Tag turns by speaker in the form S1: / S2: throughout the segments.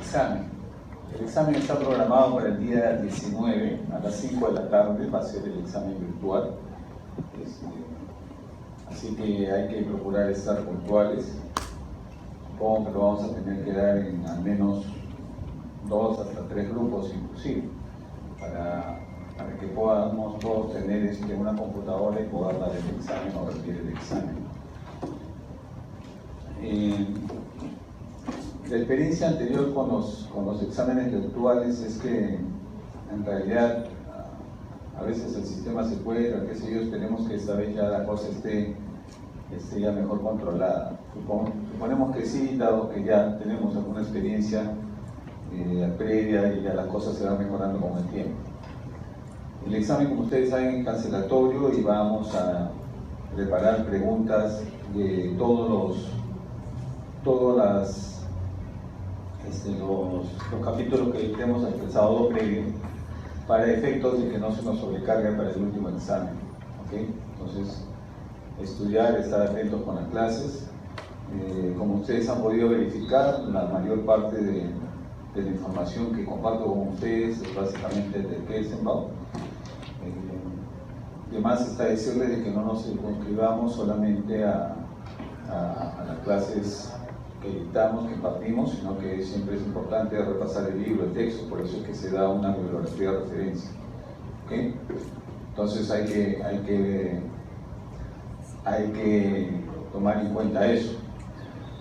S1: examen. El examen está programado para el día 19 a las 5 de la tarde, va a ser el examen virtual. Así que hay que procurar estar puntuales. Supongo que lo vamos a tener que dar en al menos 2 hasta 3 grupos inclusive, para que podamos todos tener una computadora y poder dar el examen o rendir el examen. La experiencia anterior con los exámenes virtuales es que en realidad a veces el sistema se cuelga, qué sé yo. Esperemos que esta vez ya la cosa esté ya mejor controlada. Suponemos que sí, dado que ya tenemos alguna experiencia previa y ya las cosas se van mejorando con el tiempo. El examen, como ustedes saben, es cancelatorio y vamos a preparar preguntas de todos los capítulos que hemos expresado previo, para efectos de que no se nos sobrecargue para el último examen. ¿Okay? Entonces, estudiar, estar atentos con las clases. Como ustedes han podido verificar, la mayor parte de la información que comparto con ustedes es básicamente del Kelsenbaum. Además está decirles de que no nos circunscribamos solamente a las clases que dictamos, que impartimos, sino que siempre es importante repasar el libro, el texto. Por eso es que se da una bibliografía de referencia. ¿Okay? Entonces hay que tomar en cuenta eso.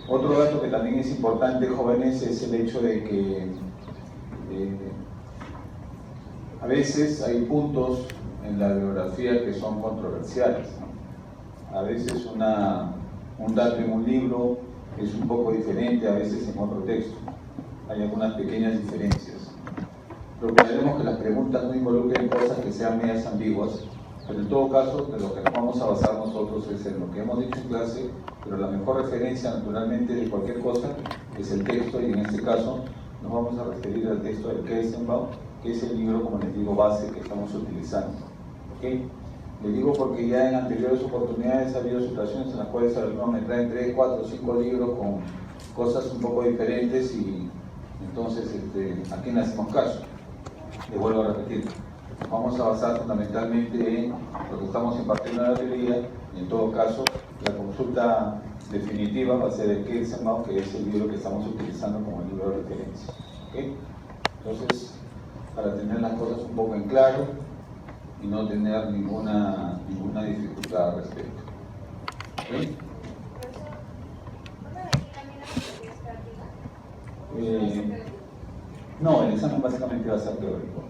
S1: Otro dato que también es importante, jóvenes, es el hecho de que a veces hay puntos en la bibliografía que son controversiales, ¿no? A veces un dato en un libro es un poco diferente a veces en otro texto. Hay algunas pequeñas diferencias. Procuraremos que las preguntas no involucren cosas que sean medias ambiguas, pero en todo caso, de lo que nos vamos a basar nosotros es en lo que hemos dicho en clase, pero la mejor referencia, naturalmente, de cualquier cosa es el texto, y en este caso nos vamos a referir al texto del Kelsenbaum, que es el libro, como les digo, base que estamos utilizando. ¿Okay? Les digo porque ya en anteriores oportunidades ha habido situaciones en las cuales algunos me traen 3, 4, 5 libros con cosas un poco diferentes, y entonces ¿a quién le hacemos caso? Les vuelvo a repetir, vamos a basar fundamentalmente en lo que estamos impartiendo en la teoría, y en todo caso la consulta definitiva va a ser el Kelsenbaum, que es el libro que estamos utilizando como el libro de referencia. ¿Okay? Entonces, para tener las cosas un poco en claro y no tener ninguna dificultad al respecto. ¿Okay? No, el examen básicamente va a ser teórico.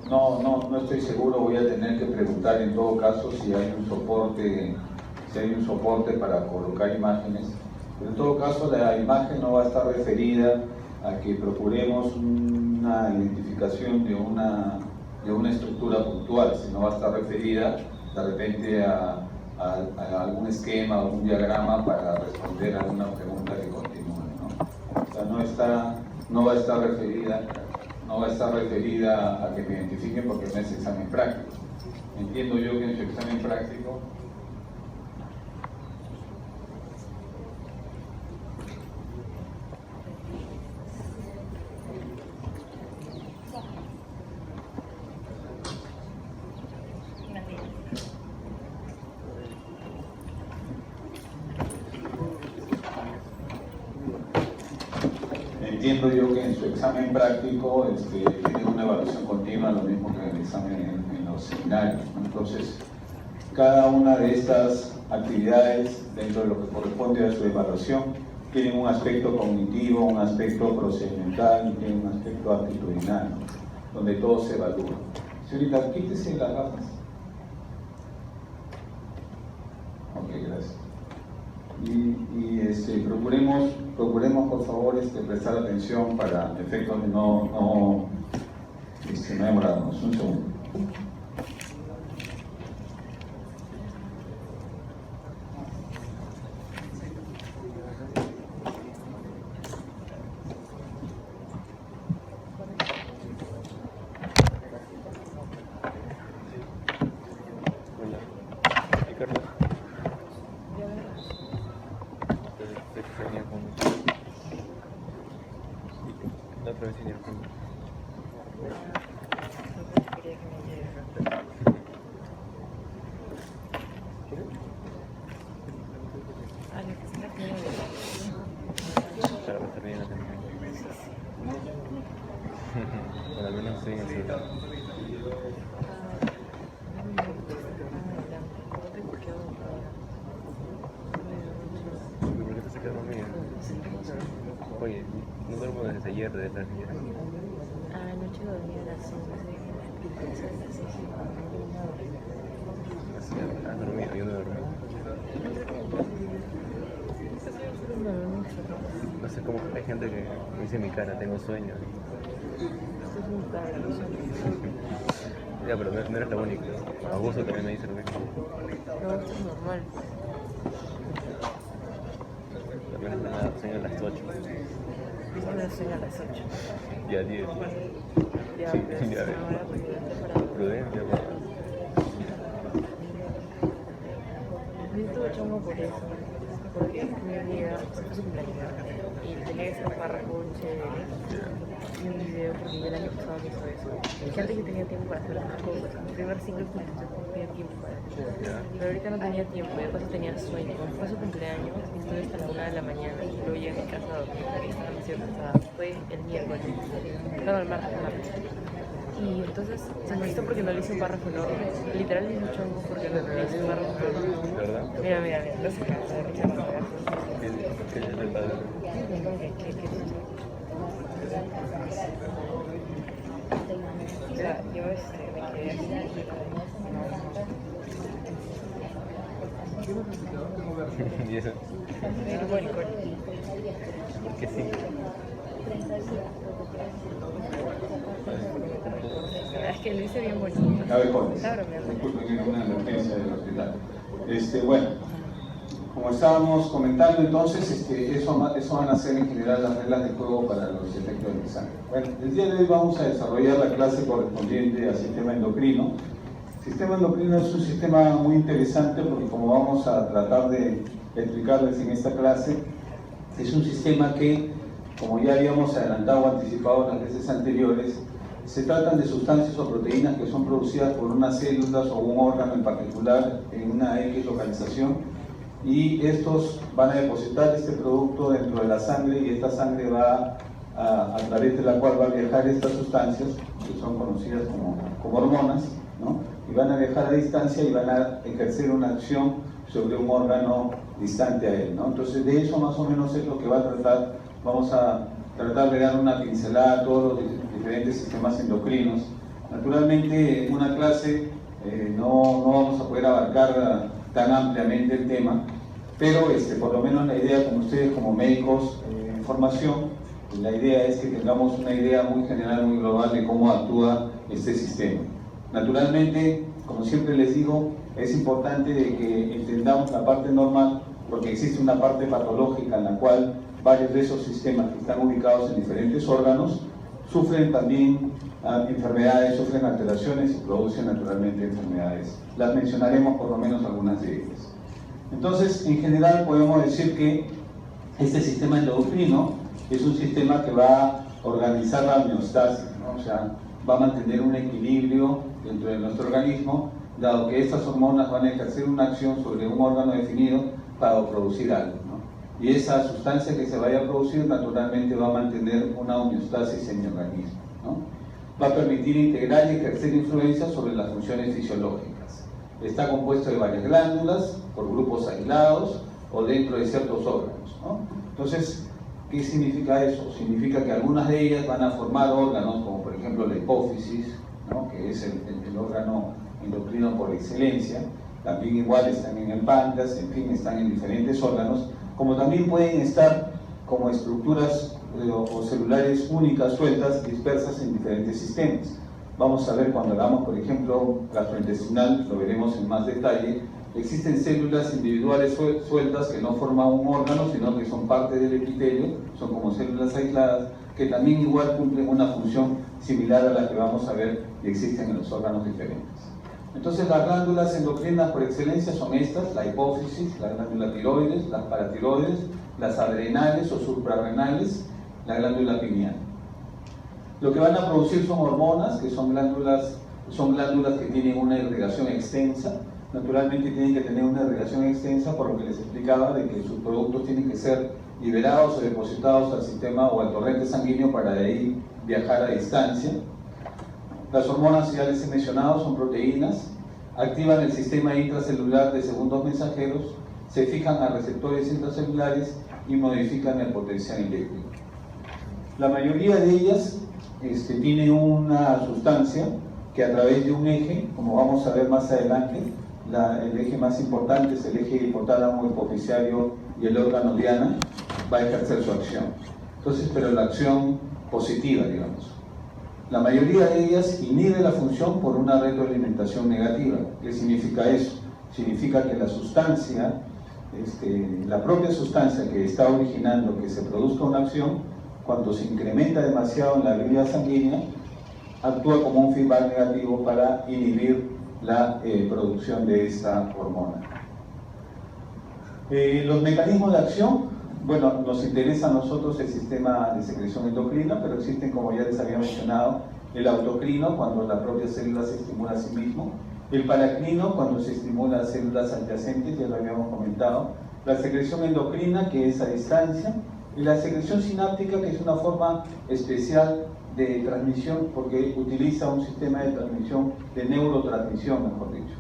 S1: No estoy seguro, voy a tener que preguntar en todo caso si hay un soporte para colocar imágenes, pero en todo caso la imagen no va a estar referida a que procuremos una identificación de una estructura puntual, sino va a estar referida de repente a algún esquema o un diagrama para responder a una pregunta que continúe, ¿no? O sea, no va a estar referida a que me identifiquen, porque no es examen práctico. Entiendo yo que en su examen práctico examen práctico tiene una evaluación continua, lo mismo que el examen en los seminarios, ¿no? Entonces, cada una de estas actividades, dentro de lo que corresponde a su evaluación, tienen un aspecto cognitivo, un aspecto procedimental y tienen un aspecto actitudinal, ¿no? Donde todo se evalúa. Señorita, quítese las gafas. Ok, gracias. Y procuremos por favor prestar atención para efectos de no demorarnos. Un segundo.
S2: otra vez sin ir con... Para estar bien atención. Bueno, al menos estoy en el celular. ¿Por qué te quedas dormido? Oye, no duermo desde ayer, desde las 10.
S3: Anoche dormí a las 11.
S2: ¿Has dormido? Yo no dormí. No sé cómo hay gente que me dice en mi cara, tengo sueño.
S3: Esto es muy caro.
S2: Ya, pero no eres la única. Augusto también me dice lo mismo.
S3: No, esto es normal.
S2: También me da sueño a las 8.
S3: Yo me sueño a las 8.
S2: Ya 10.
S3: Ya,
S2: Sí,
S3: pero
S2: ya
S3: es
S2: ves.
S3: una hora prudente para dormir.
S2: Prudencia, papá.
S3: Yo estuve chongo por eso. Porque mi amiga se puso cumpleaños y tenía que hacer un párrafo chévere y un video porque yo el año pasado me hizo eso. Que antes yo tenía tiempo para hacer otras cosas. Mi primer single fue no tenía tiempo para eso. Pero ahorita no tenía tiempo, y de paso tenía sueño. Fue su cumpleaños y estuve hasta la 1 de la mañana y luego llegué a mi casa a dormir porque estaba demasiado cansada. Fue el miércoles, no, el martes. Y entonces se me hizo porque no le hice un párrafo enorme. Literal le hice un chongo porque no le hice un párrafo enorme.
S2: ¿Verdad?
S3: Mira, no se cansa de risa cuando hagas eso.
S2: ¿Qué es el padre?
S3: Mira, yo me quedé así.
S2: ¿Y eso?
S3: Me grupo de licor.
S2: ¿Qué sí?
S3: Es que lo hice bien bonito.
S1: A ver, jóvenes,
S3: Está bromeando.
S1: disculpen, una emergencia del hospital. Bueno, como estábamos comentando entonces, eso van a ser en general las reglas de juego para los efectos del examen. Bueno, el día de hoy vamos a desarrollar la clase correspondiente al sistema endocrino. El sistema endocrino es un sistema muy interesante porque, como vamos a tratar de explicarles en esta clase, es un sistema que, como ya habíamos adelantado o anticipado en las veces anteriores, se tratan de sustancias o proteínas que son producidas por unas células o un órgano en particular en una X localización, y estos van a depositar este producto dentro de la sangre, y esta sangre va a través de la cual va a viajar estas sustancias, que son conocidas como hormonas, ¿no? Y van a viajar a distancia y van a ejercer una acción sobre un órgano distante a él, ¿no? Entonces, de eso más o menos es lo que va a tratar. Vamos a tratar de dar una pincelada a todos los diferentes sistemas endocrinos. Naturalmente, en una clase no vamos a poder abarcar tan ampliamente el tema, pero por lo menos la idea, como ustedes como médicos en formación, la idea es que tengamos una idea muy general, muy global de cómo actúa este sistema. Naturalmente, como siempre les digo, es importante de que entendamos la parte normal, porque existe una parte patológica en la cual varios de esos sistemas que están ubicados en diferentes órganos sufren también enfermedades, sufren alteraciones y producen naturalmente enfermedades. Las mencionaremos por lo menos algunas de ellas. Entonces, en general podemos decir que este sistema endocrino es un sistema que va a organizar la homeostasis, ¿no? O sea, va a mantener un equilibrio dentro de nuestro organismo, dado que estas hormonas van a ejercer una acción sobre un órgano definido para producir algo, ¿no? Y esa sustancia que se vaya a producir naturalmente va a mantener una homeostasis en mi organismo, ¿no? Va a permitir integrar y ejercer influencia sobre las funciones fisiológicas. Está compuesto de varias glándulas, por grupos aislados o dentro de ciertos órganos, ¿no? Entonces, ¿qué significa eso? Significa que algunas de ellas van a formar órganos, como por ejemplo la hipófisis, ¿no? Que es el órgano endocrino por excelencia. También igual están en el páncreas, en fin, están en diferentes órganos, como también pueden estar como estructuras o celulares únicas, sueltas, dispersas en diferentes sistemas. Vamos a ver cuando hablamos, por ejemplo, gastrointestinal, lo veremos en más detalle. Existen células individuales sueltas que no forman un órgano, sino que son parte del epitelio, son como células aisladas, que también igual cumplen una función similar a la que vamos a ver y existen en los órganos diferentes. Entonces, las glándulas endocrinas por excelencia son estas: la hipófisis, la glándula tiroides, las paratiroides, las adrenales o suprarrenales, la glándula pineal. Lo que van a producir son hormonas, que son glándulas que tienen una irrigación extensa. Naturalmente tienen que tener una irrigación extensa por lo que les explicaba de que sus productos tienen que ser liberados o depositados al sistema o al torrente sanguíneo para de ahí viajar a distancia. Las hormonas, ya les he mencionado, son proteínas, activan el sistema intracelular de segundos mensajeros, se fijan a receptores intracelulares y modifican el potencial eléctrico. La mayoría de ellas tiene una sustancia que a través de un eje, como vamos a ver más adelante, el eje más importante es el eje hipotálamo, hipoficiario y el órgano diana, va a ejercer su acción. Entonces, pero la acción positiva, digamos. La mayoría de ellas inhibe la función por una retroalimentación negativa. ¿Qué significa eso? Significa que la sustancia, la propia sustancia que está originando que se produzca una acción, cuando se incrementa demasiado en la vía sanguínea, actúa como un feedback negativo para inhibir la producción de esta hormona. Los mecanismos de acción, bueno, nos interesa a nosotros el sistema de secreción endocrina, pero existen, como ya les había mencionado, el autocrino, cuando la propia célula se estimula a sí mismo, el paracrino, cuando se estimula a células adyacentes, ya lo habíamos comentado, la secreción endocrina, que es a distancia, y la secreción sináptica, que es una forma especial de transmisión, porque utiliza un sistema de transmisión, de neurotransmisión, mejor dicho.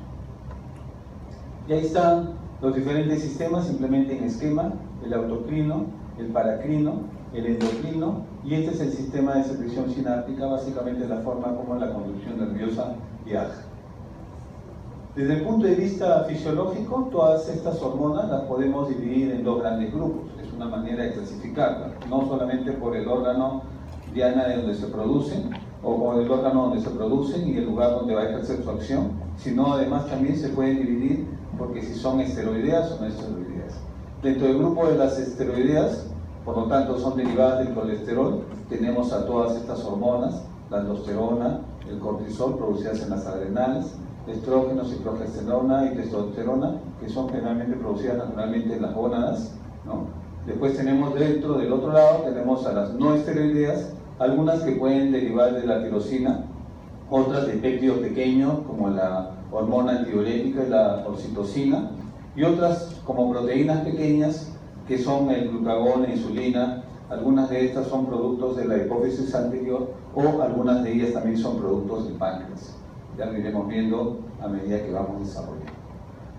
S1: Y ahí están los diferentes sistemas, simplemente en esquema: el autocrino, el paracrino, el endocrino, y este es el sistema de secreción sináptica, básicamente la forma como la conducción nerviosa viaja. Desde el punto de vista fisiológico, todas estas hormonas las podemos dividir en dos grandes grupos. Es una manera de clasificarlas, no solamente por el órgano diana de donde se producen, o por el órgano donde se producen y el lugar donde va a ejercer su acción, sino además también se pueden dividir porque si son esteroideas o no esteroideas. Dentro del grupo de las esteroideas, por lo tanto son derivadas del colesterol, tenemos a todas estas hormonas, la aldosterona, el cortisol producidas en las adrenales, estrógenos y progesterona y testosterona, que son generalmente producidas naturalmente en las gónadas, ¿no? Después tenemos dentro del otro lado, tenemos a las no esteroideas, algunas que pueden derivar de la tirosina, otras de péptidos pequeños como la hormona antidiurética y la oxitocina, y otras como proteínas pequeñas que son el glucagón e insulina. Algunas de estas son productos de la hipófisis anterior o algunas de ellas también son productos del páncreas. Ya lo iremos viendo a medida que vamos desarrollando.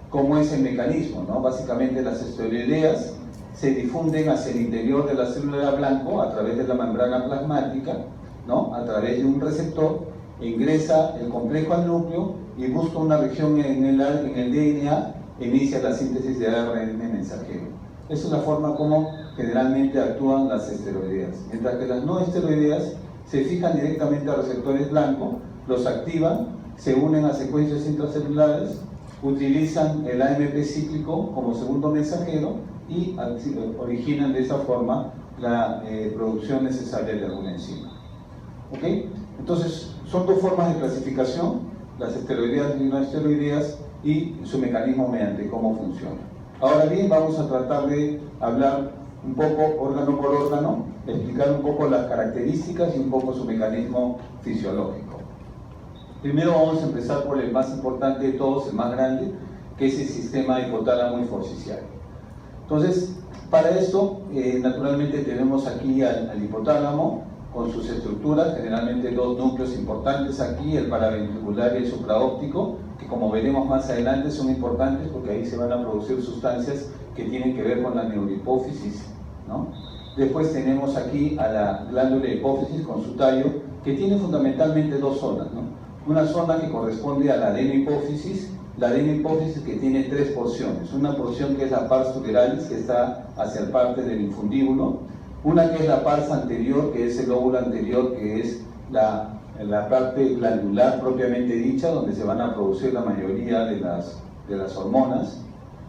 S1: ¿Cómo es el mecanismo, no? Básicamente las esteroideas se difunden hacia el interior de la célula blanco a través de la membrana plasmática, ¿no? A través de un receptor, ingresa el complejo al núcleo y busca una región en el DNA e inicia la síntesis de ARN mensajero. Esa es la forma como generalmente actúan las esteroideas. Mientras que las no esteroideas se fijan directamente a receptores blancos, los activan, se unen a secuencias intracelulares, utilizan el AMP cíclico como segundo mensajero y originan de esa forma la producción necesaria de alguna enzima. ¿Ok? Entonces, son dos formas de clasificación, las esteroideas y no esteroideas, y su mecanismo mediante cómo funciona. Ahora bien, vamos a tratar de hablar un poco órgano por órgano, explicar un poco las características y un poco su mecanismo fisiológico. Primero vamos a empezar por el más importante de todos, el más grande, que es el sistema hipotálamo hipofisiario. Entonces, para esto, naturalmente tenemos aquí al hipotálamo con sus estructuras, generalmente dos núcleos importantes aquí, el paraventricular y el supraóptico, que como veremos más adelante son importantes porque ahí se van a producir sustancias que tienen que ver con la neurohipófisis, ¿no? Después tenemos aquí a la glándula hipófisis con su tallo, que tiene fundamentalmente dos zonas, ¿no? Una zona que corresponde a la adenohipófisis, que tiene tres porciones. Una porción que es la pars tuberalis, que está hacia el parte del infundíbulo. Una que es la pars anterior, que es el lóbulo anterior, que es la parte glandular propiamente dicha, donde se van a producir la mayoría de las hormonas.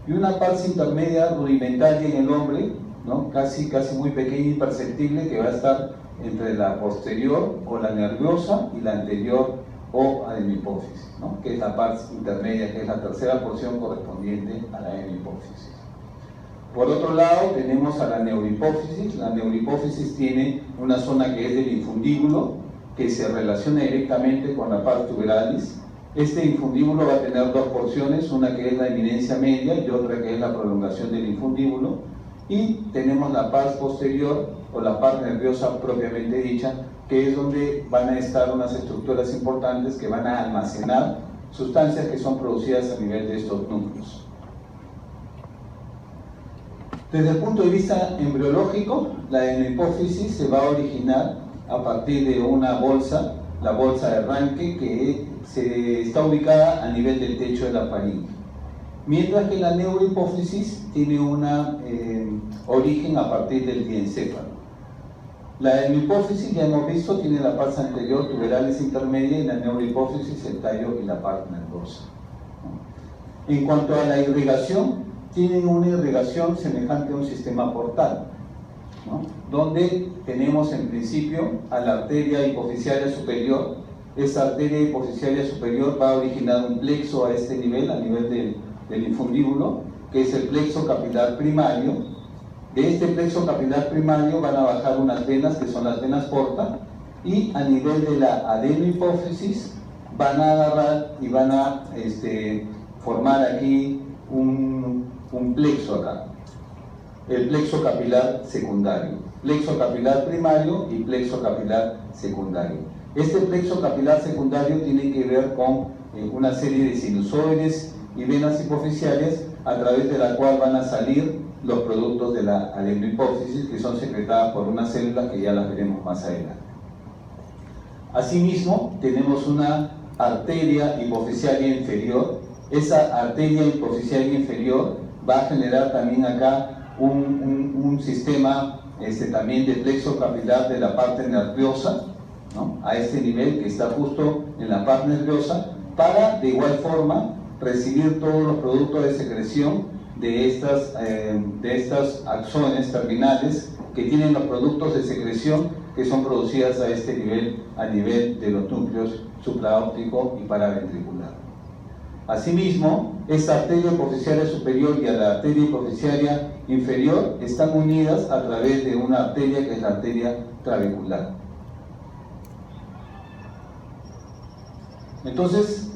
S1: Y una pars intermedia rudimentaria en el hombre, ¿no? casi muy pequeña e imperceptible, que va a estar entre la posterior o la nerviosa y la anterior o adenohipófisis, ¿no? que es la pars intermedia, que es la tercera porción correspondiente a la adenohipófisis. Por otro lado tenemos a la neurohipófisis. La neurohipófisis tiene una zona que es del infundíbulo, que se relaciona directamente con la pars tuberalis. Este infundíbulo va a tener dos porciones, una que es la eminencia media y otra que es la prolongación del infundíbulo, y tenemos la pars posterior o la pars nerviosa propiamente dicha, que es donde van a estar unas estructuras importantes que van a almacenar sustancias que son producidas a nivel de estos núcleos. Desde el punto de vista embriológico, la adenopófisis se va a originar a partir de una bolsa, la bolsa de Ranke, que se está ubicada a nivel del techo de la faringe. Mientras que la neurohipófisis tiene un origen a partir del diencéfalo. La adenopófisis, ya hemos visto, tiene la pars anterior, tuberalis intermedia, y la neurohipófisis, el tallo y la parte nervosa. En cuanto a la irrigación, tienen una irrigación semejante a un sistema portal, ¿no? Donde tenemos en principio a la arteria hipoficiaria superior. Esta arteria hipoficiaria superior va a originar un plexo a este nivel, a nivel del infundíbulo, que es el plexo capilar primario. De este plexo capilar primario van a bajar unas venas, que son las venas porta, y a nivel de la adenohipófisis van a agarrar y van a formar aquí un plexo acá, el plexo capilar secundario, plexo capilar primario y plexo capilar secundario. Este plexo capilar secundario tiene que ver con una serie de sinusoides y venas hipoficiales a través de la cual van a salir los productos de la adenohipófisis, que son secretadas por unas células que ya las veremos más adelante. Asimismo, tenemos una arteria hipoficiaria inferior. Esa arteria hipoficiaria inferior va a generar también acá un sistema también de plexo capilar de la parte nerviosa, ¿no? A este nivel que está justo en la parte nerviosa, para de igual forma recibir todos los productos de secreción de estas axones terminales que tienen los productos de secreción que son producidas a este nivel, a nivel de los núcleos supraóptico y paraventricular. Asimismo, esta arteria hipoficiaria superior y a la arteria hipoficiaria inferior están unidas a través de una arteria que es la arteria trabecular. Entonces,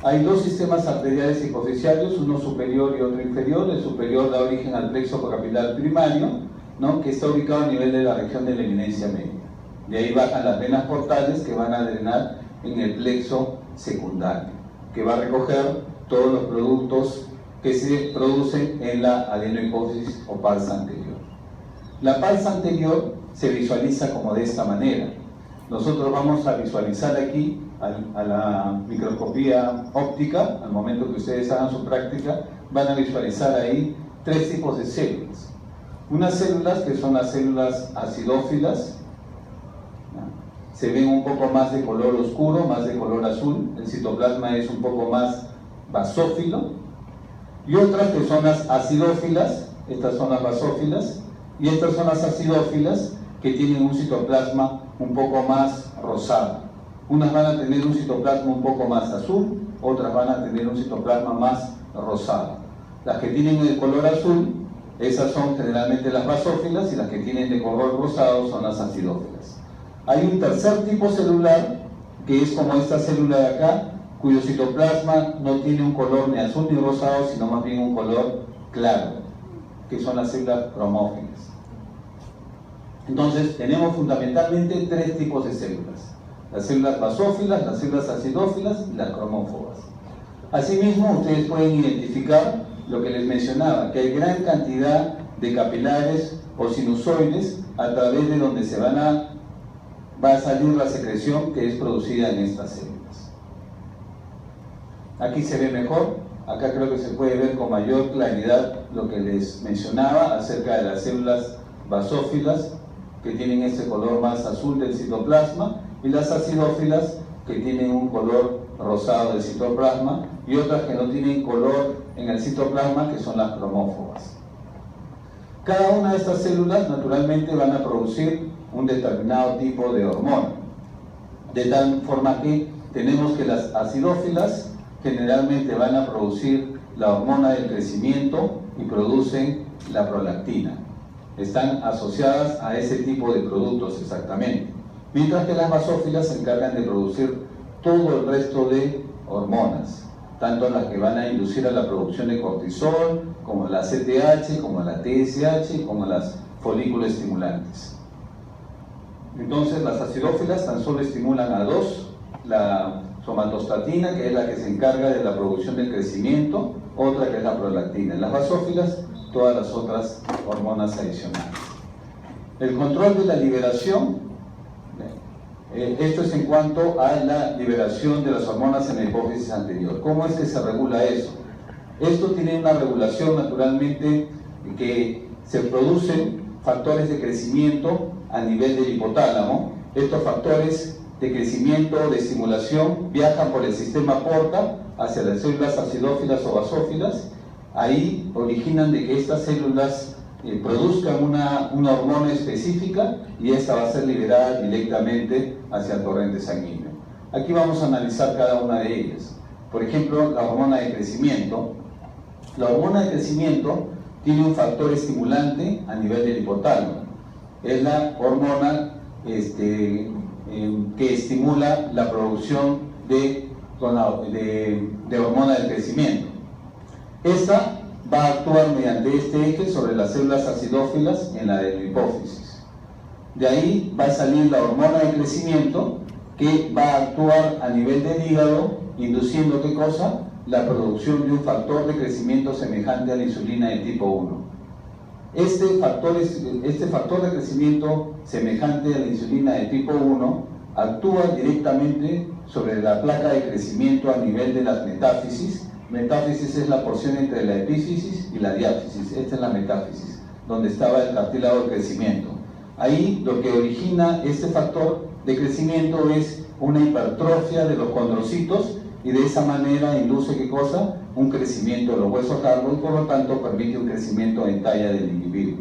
S1: hay dos sistemas arteriales hipoficiarios, uno superior y otro inferior. El superior da origen al plexo capilar primario, ¿no? Que está ubicado a nivel de la región de la eminencia media. De ahí bajan las venas portales que van a drenar en el plexo secundario, que va a recoger todos los productos que se producen en la adenohipófisis o pars anterior. La pars anterior se visualiza como de esta manera. Nosotros vamos a visualizar aquí a la microscopía óptica, al momento que ustedes hagan su práctica, van a visualizar ahí tres tipos de células. Unas células que son las células acidófilas, se ven un poco más de color oscuro, más de color azul, el citoplasma es un poco más basófilo, y otras que son las acidófilas, estas son las basófilas, y estas son las acidófilas que tienen un citoplasma un poco más rosado. Unas van a tener un citoplasma un poco más azul, otras van a tener un citoplasma más rosado. Las que tienen el color azul, esas son generalmente las basófilas, y las que tienen de color rosado son las acidófilas. Hay un tercer tipo celular, que es como esta célula de acá, cuyo citoplasma no tiene un color ni azul ni rosado, sino más bien un color claro, que son las células cromófilas. Entonces, tenemos fundamentalmente tres tipos de células: las células basófilas, las células acidófilas y las cromófobas. Asimismo, ustedes pueden identificar lo que les mencionaba, que hay gran cantidad de capilares o sinusoides a través de donde va a salir la secreción que es producida en estas células. Aquí se ve mejor, acá creo que se puede ver con mayor claridad lo que les mencionaba acerca de las células basófilas, que tienen este color más azul del citoplasma, y las acidófilas, que tienen un color rosado del citoplasma, y otras que no tienen color en el citoplasma, que son las cromófobas. Cada una de estas células naturalmente van a producir un determinado tipo de hormona, de tal forma que tenemos que las acidófilas generalmente van a producir la hormona del crecimiento y producen la prolactina. Están asociadas a ese tipo de productos exactamente. mientras que las basófilas se encargan de producir todo el resto de hormonas, tanto las que van a inducir a la producción de cortisol, como la CTH, como la TSH, como las folículos estimulantes. Entonces las acidófilas tan solo estimulan a dos, la somatostatina, que es la que se encarga de la producción del crecimiento, otra que es la prolactina. En las basófilas, todas las otras hormonas adicionales. El control de la liberación, esto es en cuanto a la liberación de las hormonas en la hipófisis anterior. ¿Cómo es que se regula eso? Esto tiene una regulación naturalmente que se producen factores de crecimiento a nivel del hipotálamo. Estos factores de crecimiento o de estimulación viajan por el sistema porta hacia las células acidófilas o basófilas. Ahí originan de que estas células produzcan una hormona específica y esta va a ser liberada directamente hacia el torrente sanguíneo. Aquí vamos a analizar cada una de ellas. Por ejemplo, la hormona de crecimiento. La hormona de crecimiento tiene un factor estimulante a nivel del hipotálamo. Es la hormona que estimula la producción de hormona del crecimiento. Esta va a actuar mediante este eje sobre las células acidófilas en la de la hipófisis. De ahí va a salir la hormona de crecimiento que va a actuar a nivel del hígado, induciendo ¿qué cosa? La producción de un factor de crecimiento semejante a la insulina de tipo 1. Este factor de crecimiento semejante a la insulina de tipo 1 actúa directamente sobre la placa de crecimiento a nivel de las metáfisis. Metáfisis es la porción entre la epífisis y la diáfisis. Esta es la metáfisis, donde estaba el cartílago de crecimiento. Ahí lo que origina este factor de crecimiento es una hipertrofia de los condrocitos y de esa manera induce ¿qué cosa? Un crecimiento de los huesos largos y por lo tanto permite un crecimiento en talla del individuo.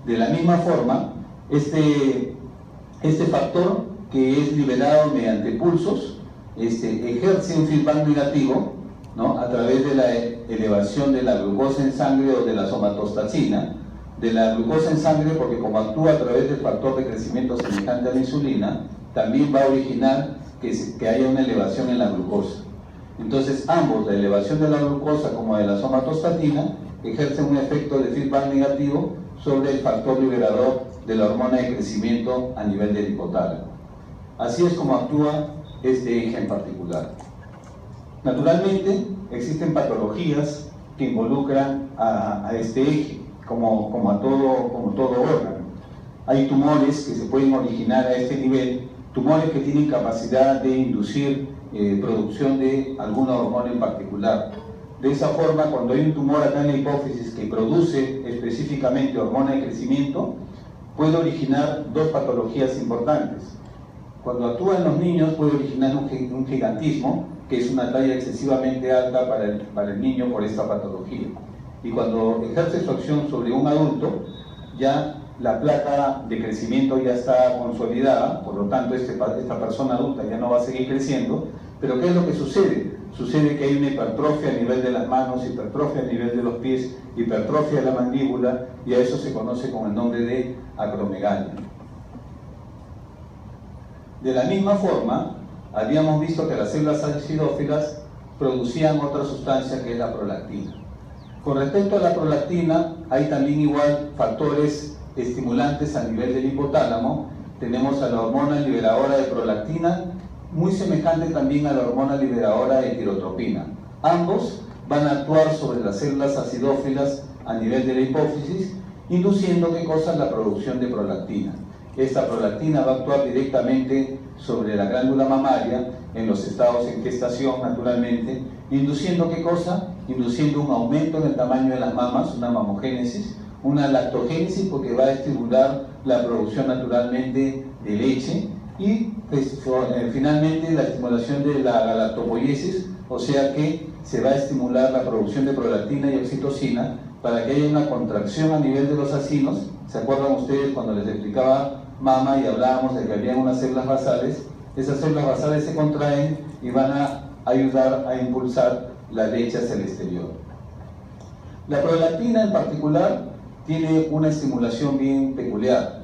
S1: De la misma forma, este factor que es liberado mediante pulsos ejerce un feedback negativo, ¿no? A través de la elevación de la glucosa en sangre o de la somatostacina, de la glucosa en sangre, porque como actúa a través del factor de crecimiento semejante a la insulina, también va a originar que haya una elevación en la glucosa. Entonces ambos, la elevación de la glucosa como de la somatostatina, ejercen un efecto de feedback negativo sobre el factor liberador de la hormona de crecimiento a nivel del hipotálamo. Así es como actúa este eje en particular. Naturalmente, existen patologías que involucran a este eje, como todo órgano. Hay tumores que se pueden originar a este nivel, tumores que tienen capacidad de inducir producción de alguna hormona en particular. De esa forma, cuando hay un tumor acá en la hipófisis que produce específicamente hormona de crecimiento, puede originar dos patologías importantes. Cuando actúa en los niños puede originar un gigantismo, que es una talla excesivamente alta para el niño por esta patología. Y cuando ejerce su acción sobre un adulto, ya la placa de crecimiento ya está consolidada, por lo tanto esta persona adulta ya no va a seguir creciendo. Pero ¿qué es lo que sucede? Sucede que hay una hipertrofia a nivel de las manos, hipertrofia a nivel de los pies, hipertrofia de la mandíbula, y a eso se conoce con el nombre de acromegalia. De la misma forma, habíamos visto que las células acidófilas producían otra sustancia que es la prolactina. Con respecto a la prolactina, hay también igual factores estimulantes a nivel del hipotálamo. Tenemos a la hormona liberadora de prolactina, muy semejante también a la hormona liberadora de tirotropina. Ambos van a actuar sobre las células acidófilas a nivel de la hipófisis, induciendo ¿qué cosa? La producción de prolactina. Esta prolactina va a actuar directamente sobre la glándula mamaria en los estados en gestación, naturalmente, induciendo ¿qué cosa? Induciendo un aumento en el tamaño de las mamas, una mamogénesis, una lactogénesis porque va a estimular la producción naturalmente de leche y finalmente la estimulación de la galactopoiesis, o sea que se va a estimular la producción de prolactina y oxitocina para que haya una contracción a nivel de los acinos. ¿Se acuerdan ustedes cuando les explicaba mama y hablábamos de que había unas células basales? Esas células basales se contraen y van a ayudar a impulsar la leche hacia el exterior. La prolactina en particular tiene una estimulación bien peculiar.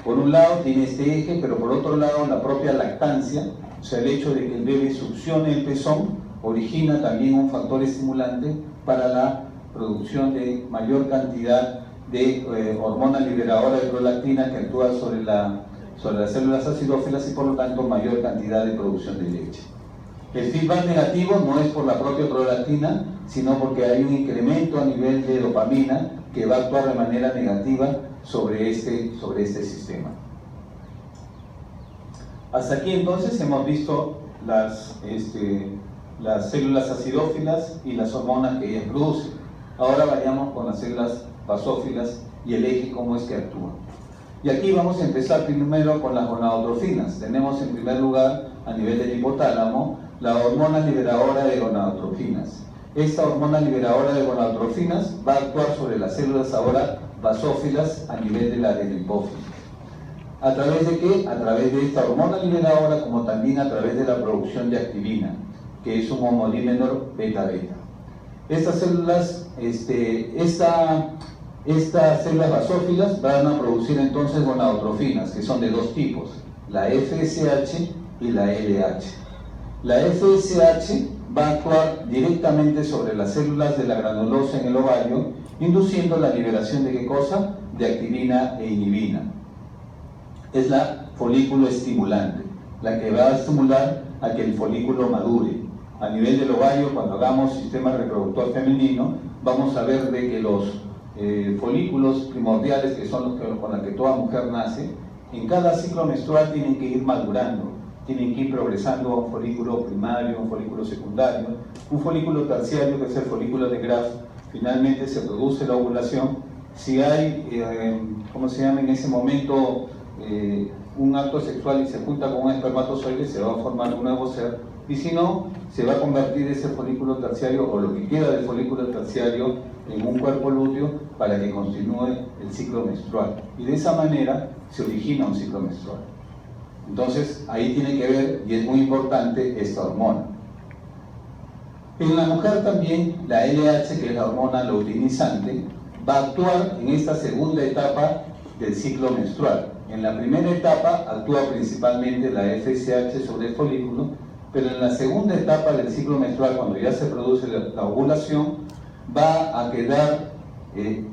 S1: Por un lado tiene este eje, pero por otro lado la propia lactancia, o sea, el hecho de que el bebé succione el pezón, origina también un factor estimulante para la producción de mayor cantidad de hormona liberadora de prolactina que actúa sobre las células acidófilas y por lo tanto mayor cantidad de producción de leche. El feedback negativo no es por la propia prolactina, sino porque hay un incremento a nivel de dopamina que va a actuar de manera negativa sobre este sistema. Hasta aquí entonces hemos visto las células acidófilas y las hormonas que ellas producen. Ahora vayamos con las células basófilas y el eje, cómo es que actúa. Y aquí vamos a empezar primero con las gonadotrofinas. Tenemos en primer lugar, a nivel del hipotálamo, la hormona liberadora de gonadotrofinas. Esta hormona liberadora de gonadotrofinas va a actuar sobre las células ahora basófilas a nivel de la adenohipófisis. ¿A través de qué? A través de esta hormona liberadora, como también a través de la producción de activina, que es un homodímero beta-beta. Estas células, estas células basófilas van a producir entonces gonadotrofinas, que son de dos tipos, la FSH y la LH. La FSH va a actuar directamente sobre las células de la granulosa en el ovario, induciendo la liberación de ¿qué cosa? De activina e inhibina. Es la folículo estimulante, la que va a estimular a que el folículo madure. A nivel del ovario, cuando hagamos sistema reproductor femenino, vamos a ver de que los folículos primordiales, que son los con los que toda mujer nace, en cada ciclo menstrual tienen que ir madurando, tienen que ir progresando a un folículo primario, un folículo secundario, un folículo terciario, que es el folículo de Graf. Finalmente se produce la ovulación. Si hay, en ese momento un acto sexual y se junta con un espermatozoide, se va a formar un nuevo ser, y si no, se va a convertir ese folículo terciario, o lo que queda del folículo terciario, en un cuerpo lúteo para que continúe el ciclo menstrual. Y de esa manera se origina un ciclo menstrual. Entonces, ahí tiene que ver, y es muy importante, esta hormona. En la mujer también, la LH, que es la hormona luteinizante, va a actuar en esta segunda etapa del ciclo menstrual. En la primera etapa actúa principalmente la FSH sobre el folículo, pero en la segunda etapa del ciclo menstrual, cuando ya se produce la ovulación, va a quedar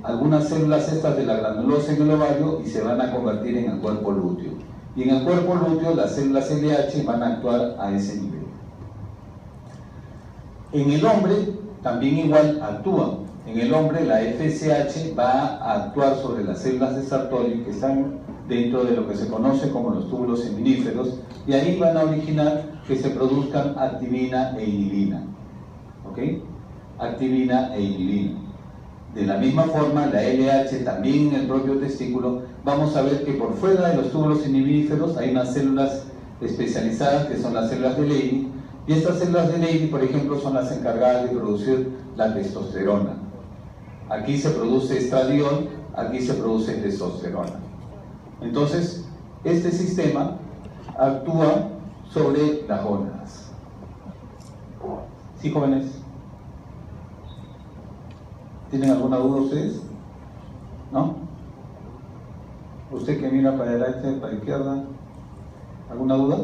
S1: algunas células estas de la granulosa en el ovario y se van a convertir en el cuerpo lúteo. Y en el cuerpo lúteo las células LH van a actuar a ese nivel. En el hombre también igual actúa. En el hombre la FSH va a actuar sobre las células de Sertoli que están dentro de lo que se conoce como los túbulos seminíferos, y ahí van a originar que se produzcan activina e inhibina. ¿Ok? Activina e inhibina. De la misma forma, la LH también en el propio testículo, vamos a ver que por fuera de los túbulos seminíferos hay unas células especializadas que son las células de Leydig, y estas células de Leydig, por ejemplo, son las encargadas de producir la testosterona. Aquí se produce estradiol, aquí se produce testosterona. Entonces, este sistema actúa sobre las gónadas. ¿Sí, jóvenes? ¿Tienen alguna duda ustedes? ¿No? ¿Usted que mira para adelante, para la izquierda? ¿Alguna duda?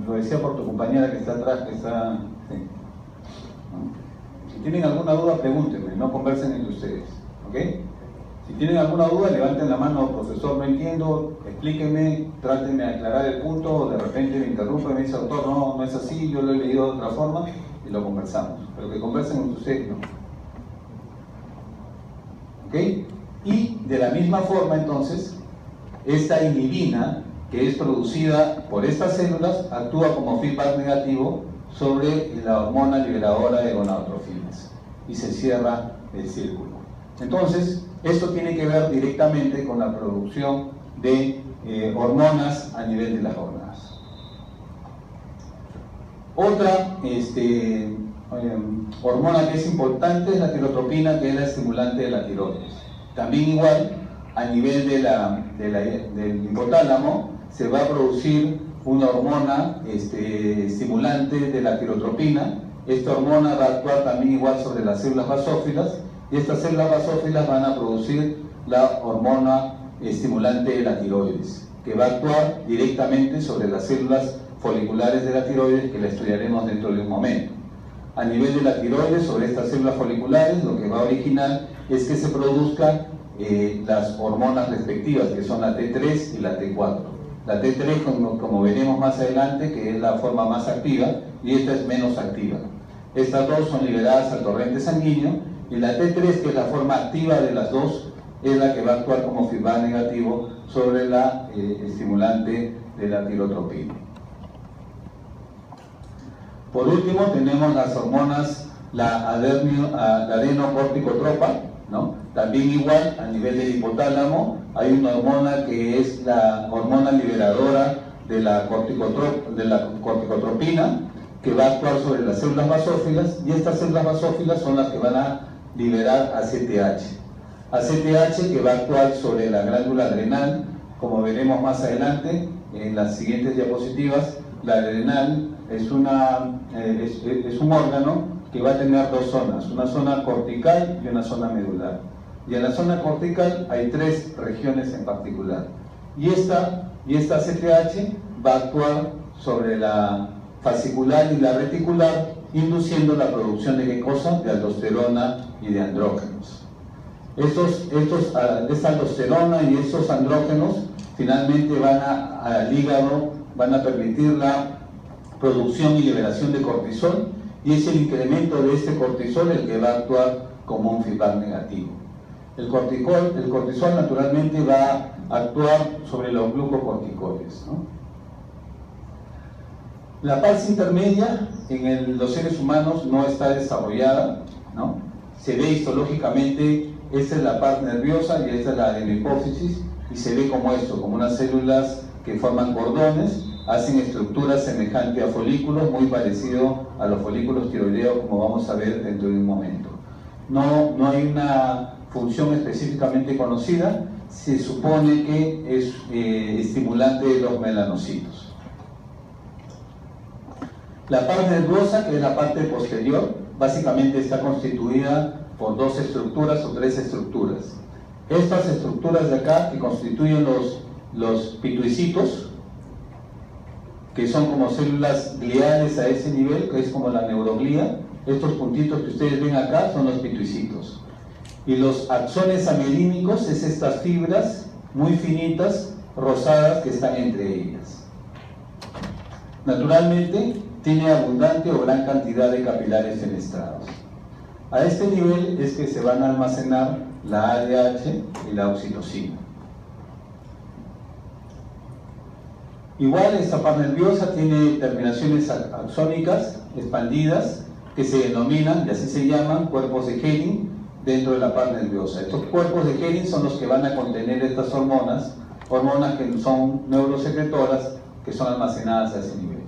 S1: Lo decía por tu compañera que está atrás, que está... Sí. ¿No? Si tienen alguna duda, pregúntenme, no conversen entre ustedes. ¿Ok? Si tienen alguna duda, levanten la mano, profesor, no entiendo, explíquenme, trátenme de aclarar el punto, o de repente me interrumpe y me dice, autor, no es así, yo lo he leído de otra forma, y lo conversamos. Pero que conversen entre ustedes, no. ¿Ok? Y de la misma forma, entonces, esta inhibina, que es producida por estas células, actúa como feedback negativo sobre la hormona liberadora de gonadotrofinas, y se cierra el círculo. Entonces, esto tiene que ver directamente con la producción de hormonas a nivel de las gónadas. Otra hormona que es importante es la tirotropina, que es la estimulante de la tiroides. También igual, a nivel del hipotálamo, se va a producir una hormona estimulante de la tirotropina. Esta hormona va a actuar también igual sobre las células basófilas, y estas células basófilas van a producir la hormona estimulante de la tiroides, que va a actuar directamente sobre las células foliculares de la tiroides, que la estudiaremos dentro de un momento. A nivel de la tiroides, sobre estas células foliculares, lo que va a originar es que se produzcan las hormonas respectivas, que son la T3 y la T4. La T3, como veremos más adelante, que es la forma más activa, y esta es menos activa. Estas dos son liberadas al torrente sanguíneo, y la T3, que es la forma activa de las dos, es la que va a actuar como feedback negativo sobre la estimulante de la tirotropina. Por último, tenemos las hormonas, la adenocorticotropa, ¿no? También igual, a nivel del hipotálamo, hay una hormona que es la hormona liberadora de la corticotropina, que va a actuar sobre las células basófilas, y estas células basófilas son las que van a liberar ACTH. ACTH que va a actuar sobre la glándula adrenal, como veremos más adelante en las siguientes diapositivas. La adrenal es un órgano que va a tener dos zonas, una zona cortical y una zona medular. Y en la zona cortical hay tres regiones en particular. Y esta ACTH va a actuar sobre la fascicular y la reticular, induciendo la producción de ¿qué cosa? De aldosterona y de andrógenos. Esta aldosterona y estos andrógenos finalmente van al hígado, van a permitir la producción y liberación de cortisol, y es el incremento de este cortisol el que va a actuar como un feedback negativo. El cortisol naturalmente va a actuar sobre los glucocorticoides, ¿no? La parte intermedia en los seres humanos no está desarrollada, ¿no? Se ve histológicamente, esta es la parte nerviosa y esta es la adenohipófisis, y se ve como esto, como unas células que forman cordones, hacen estructuras semejantes a folículos, muy parecido a los folículos tiroideos, como vamos a ver dentro de un momento. No hay una función específicamente conocida, se supone que es estimulante de los melanocitos. La parte nerviosa, que es la parte posterior, básicamente está constituida por dos estructuras o tres estructuras. Estas estructuras de acá, que constituyen los pituicitos, que son como células gliales a ese nivel, que es como la neuroglía. Estos puntitos que ustedes ven acá son los pituicitos. Y los axones amielínicos es estas fibras muy finitas, rosadas, que están entre ellas. Naturalmente, tiene abundante o gran cantidad de capilares fenestrados. A este nivel es que se van a almacenar la ADH y la oxitocina. Igual esta parte nerviosa tiene terminaciones axónicas expandidas que se denominan, y así se llaman, cuerpos de Henning dentro de la parte nerviosa. Estos cuerpos de Henning son los que van a contener estas hormonas que son neurosecretoras, que son almacenadas a ese nivel.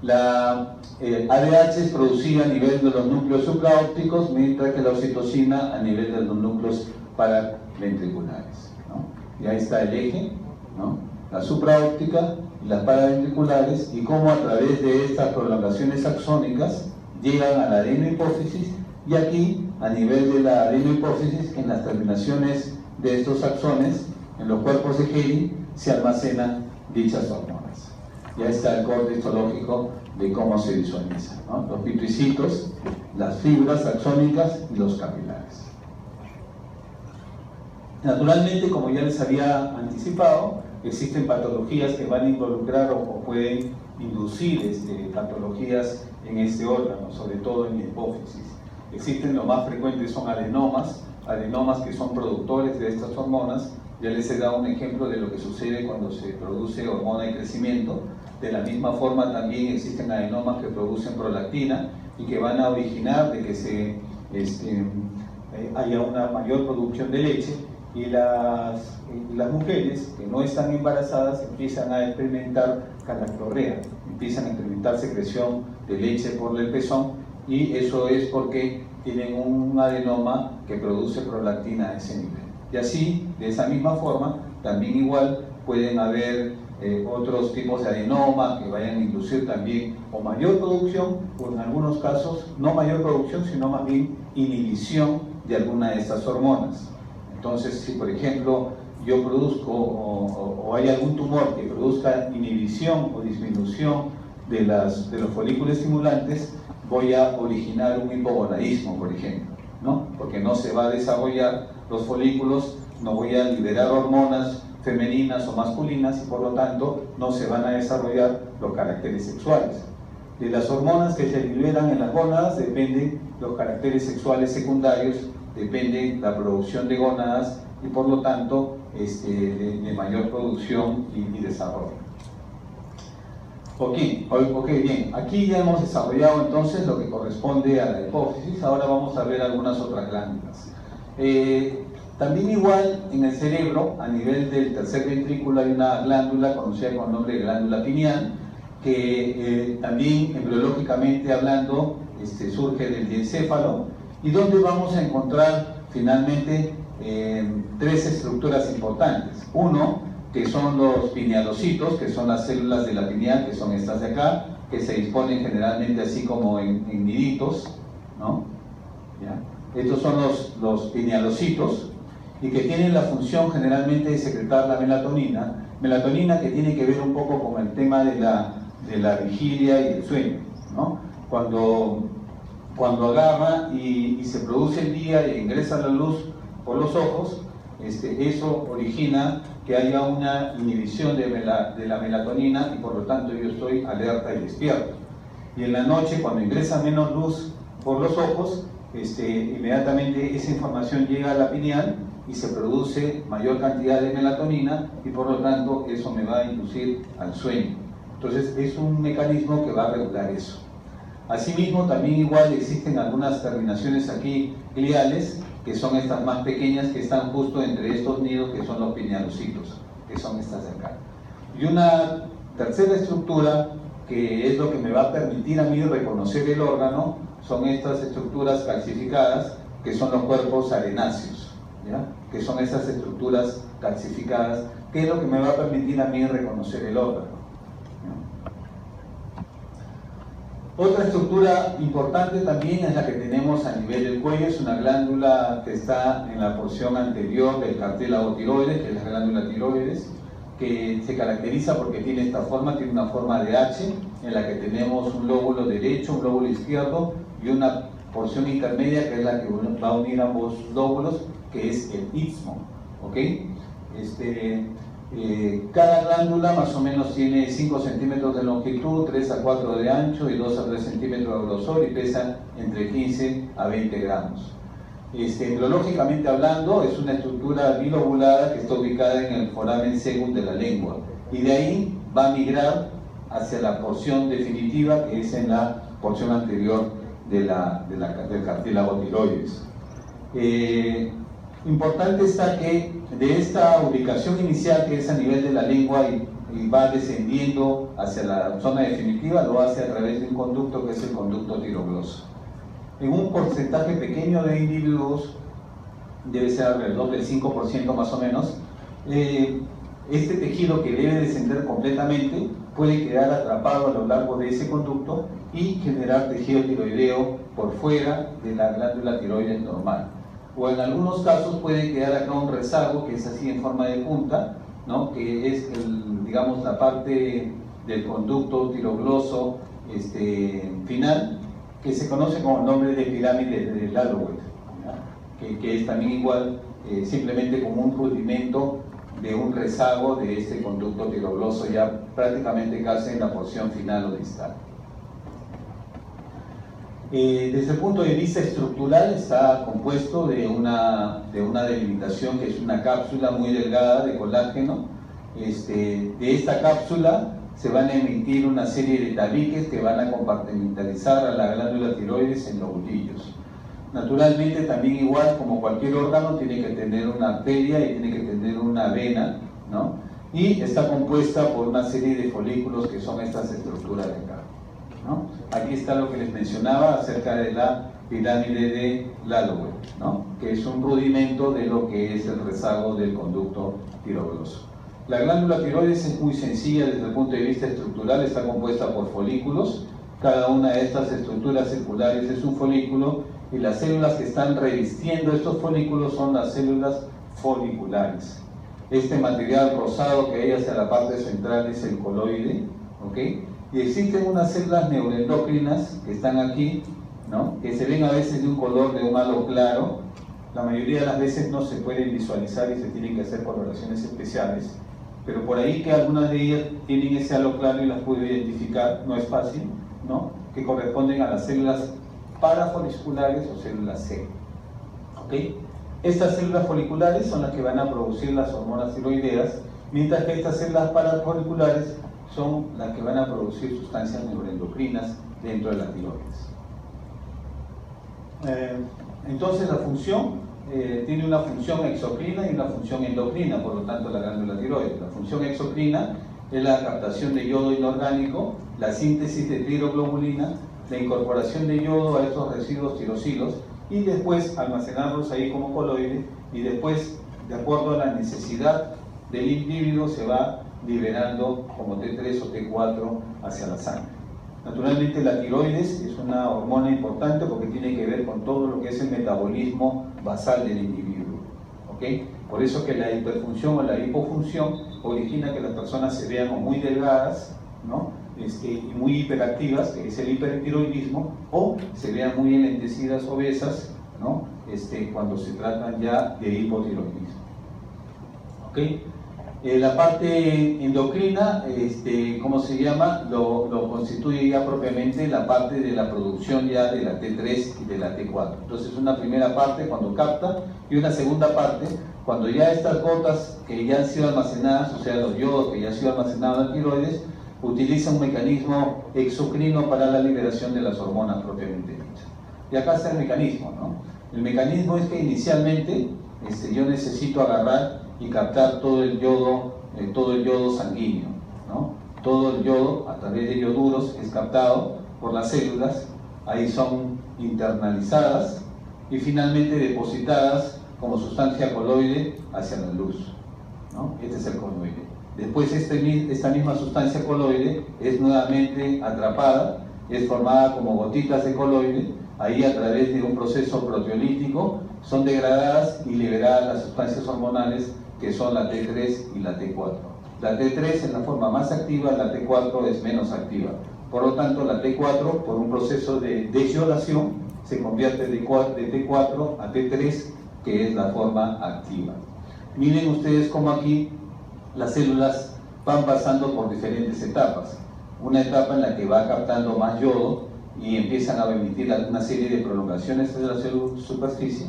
S1: La ADH es producida a nivel de los núcleos supraópticos, mientras que la oxitocina a nivel de los núcleos paraventriculares, ¿no? Y ahí está el eje, ¿no? La supraóptica y las paraventriculares, y cómo a través de estas prolongaciones axónicas llegan a la adenohipófisis, y aquí a nivel de la adenohipófisis, en las terminaciones de estos axones, en los cuerpos de Henning, se almacenan dichas hormonas. Ya está el corte histológico de cómo se visualiza, ¿no? Los pituicitos, las fibras axónicas y los capilares. Naturalmente, como ya les había anticipado, existen patologías que van a involucrar o pueden inducir patologías en este órgano, sobre todo en la hipófisis. Existen, lo más frecuentes son adenomas que son productores de estas hormonas. Ya les he dado un ejemplo de lo que sucede cuando se produce hormona de crecimiento. De la misma forma también existen adenomas que producen prolactina y que van a originar de que haya una mayor producción de leche, y las mujeres que no están embarazadas empiezan a experimentar galactorrea, empiezan a experimentar secreción de leche por el pezón, y eso es porque tienen un adenoma que produce prolactina a ese nivel. Y así, de esa misma forma, también igual pueden haber otros tipos de adenoma que vayan a inducir también o mayor producción, o en algunos casos no mayor producción, sino más bien inhibición de alguna de estas hormonas. Entonces, si por ejemplo yo produzco o hay algún tumor que produzca inhibición o disminución de los folículos estimulantes, voy a originar un hipogonadismo, por ejemplo, ¿no? Porque no se va a desarrollar los folículos, no voy a liberar hormonas femeninas o masculinas y por lo tanto no se van a desarrollar los caracteres sexuales. De las hormonas que se liberan en las gónadas dependen los caracteres sexuales secundarios, depende la producción de gónadas y por lo tanto de mayor producción y desarrollo. Ok, bien, aquí ya hemos desarrollado entonces lo que corresponde a la hipófisis. Ahora vamos a ver algunas otras glándulas. También igual en el cerebro, a nivel del tercer ventrículo, hay una glándula conocida con el nombre de glándula pineal, que también embriológicamente hablando surge del diencéfalo, y donde vamos a encontrar finalmente tres estructuras importantes. Uno, que son los pinealocitos, que son las células de la pineal, que son estas de acá, que se disponen generalmente así como en niditos, ¿no? ¿Ya? Estos son los pinealocitos, y que tienen la función generalmente de secretar la melatonina que tiene que ver un poco con el tema de la vigilia y el sueño, ¿no? Cuando agarra y se produce el día e ingresa la luz por los ojos, eso origina que haya una inhibición de la melatonina y por lo tanto yo estoy alerta y despierto. Y en la noche, cuando ingresa menos luz por los ojos, inmediatamente esa información llega a la pineal y se produce mayor cantidad de melatonina y por lo tanto eso me va a inducir al sueño. Entonces es un mecanismo que va a regular eso. Asimismo, también igual existen algunas terminaciones aquí gliales, que son estas más pequeñas, que están justo entre estos nidos, que son los pinealocitos, que son estas de acá. Y una tercera estructura, que es lo que me va a permitir a mí reconocer el órgano, son estas estructuras calcificadas, que son los cuerpos arenáceos, ¿ya? Que son esas estructuras calcificadas, que es lo que me va a permitir a mí reconocer el órgano. Otra estructura importante también es la que tenemos a nivel del cuello, es una glándula que está en la porción anterior del cartílago tiroides, que es la glándula tiroides, que se caracteriza porque tiene esta forma, tiene una forma de H, en la que tenemos un lóbulo derecho, un lóbulo izquierdo y una porción intermedia que es la que va a unir ambos lóbulos, que es el istmo, ¿ok? Cada glándula más o menos tiene 5 centímetros de longitud, 3 a 4 de ancho y 2 a 3 centímetros de grosor y pesa entre 15 a 20 gramos. Embriológicamente hablando, es una estructura bilobulada que está ubicada en el foramen según de la lengua y de ahí va a migrar hacia la porción definitiva, que es en la porción anterior del cartílago tiroides. Importante está que de esta ubicación inicial, que es a nivel de la lengua y va descendiendo hacia la zona definitiva, lo hace a través de un conducto que es el conducto tirogloso. En un porcentaje pequeño de individuos, debe ser alrededor del 5% más o menos, este tejido que debe descender completamente puede quedar atrapado a lo largo de ese conducto y generar tejido tiroideo por fuera de la glándula tiroides normal. O en algunos casos puede quedar acá un rezago que es así en forma de punta, ¿no? Que es digamos la parte del conducto tirogloso final, que se conoce como el nombre de pirámide de Lalloway, que es también igual simplemente como un rudimento de un rezago de este conducto tirogloso ya prácticamente casi en la porción final o distal. Desde el punto de vista estructural está compuesto de una delimitación que es una cápsula muy delgada de colágeno. De esta cápsula se van a emitir una serie de tabiques que van a compartimentalizar a la glándula tiroides en lobulillos. Naturalmente también igual como cualquier órgano tiene que tener una arteria y tiene que tener una vena, ¿no? Y está compuesta por una serie de folículos que son estas estructuras de acá, ¿no? Aquí está lo que les mencionaba acerca de la pirámide de Lalloway, ¿no? Que es un rudimento de lo que es el rezago del conducto tirogloso. La glándula tiroides es muy sencilla desde el punto de vista estructural, está compuesta por folículos. Cada una de estas estructuras circulares es un folículo y las células que están revistiendo estos folículos son las células foliculares. Este material rosado que hay hacia la parte central es el coloide, ¿ok? Y existen unas células neuroendocrinas que están aquí, ¿no? Que se ven a veces de un color de un halo claro. La mayoría de las veces no se pueden visualizar y se tienen que hacer coloraciones especiales, pero por ahí que algunas de ellas tienen ese halo claro y las puedo identificar, no es fácil, ¿no? Que corresponden a las células parafolisculares o células C, ¿ok? Estas células foliculares son las que van a producir las hormonas tiroideas, mientras que estas células parafoliculares son las que van a producir sustancias neuroendocrinas dentro de la tiroides. Entonces la función tiene una función exocrina y una función endocrina, por lo tanto la glándula tiroides. La función exocrina es la captación de yodo inorgánico, la síntesis de tiroglobulina, la incorporación de yodo a estos residuos tirosilos y después almacenarlos ahí como coloide, y después, de acuerdo a la necesidad del individuo, se va liberando como T3 o T4 hacia la sangre. Naturalmente la tiroides es una hormona importante porque tiene que ver con todo lo que es el metabolismo basal del individuo, ¿ok? Por eso que la hiperfunción o la hipofunción origina que las personas se vean o muy delgadas, ¿no? Y muy hiperactivas, que es el hipertiroidismo, o se vean muy enlentecidas, obesas, ¿no? Cuando se tratan ya de hipotiroidismo, ¿ok? La parte endocrina, ¿cómo se llama? Lo constituye ya propiamente la parte de la producción ya de la T3 y de la T4. Entonces una primera parte cuando capta y una segunda parte cuando ya estas gotas que ya han sido almacenadas, o sea los yodos que ya han sido almacenados en la tiroides, utiliza un mecanismo exocrino para la liberación de las hormonas propiamente dichas. Y acá está el mecanismo, ¿no? El mecanismo es que inicialmente yo necesito agarrar y captar todo el yodo sanguíneo, ¿no? Todo el yodo a través de ioduros es captado por las células, ahí son internalizadas y finalmente depositadas como sustancia coloide hacia la luz, ¿no? Este es el coloide. Después esta misma sustancia coloide es nuevamente atrapada, es formada como gotitas de coloide, ahí a través de un proceso proteolítico son degradadas y liberadas las sustancias hormonales que son la T3 y la T4. La T3 es la forma más activa, la T4 es menos activa. Por lo tanto, la T4, por un proceso de desiolación, se convierte de T4 a T3, que es la forma activa. Miren ustedes cómo aquí las células van pasando por diferentes etapas. Una etapa en la que va captando más yodo y empiezan a emitir una serie de prolongaciones de la superficie.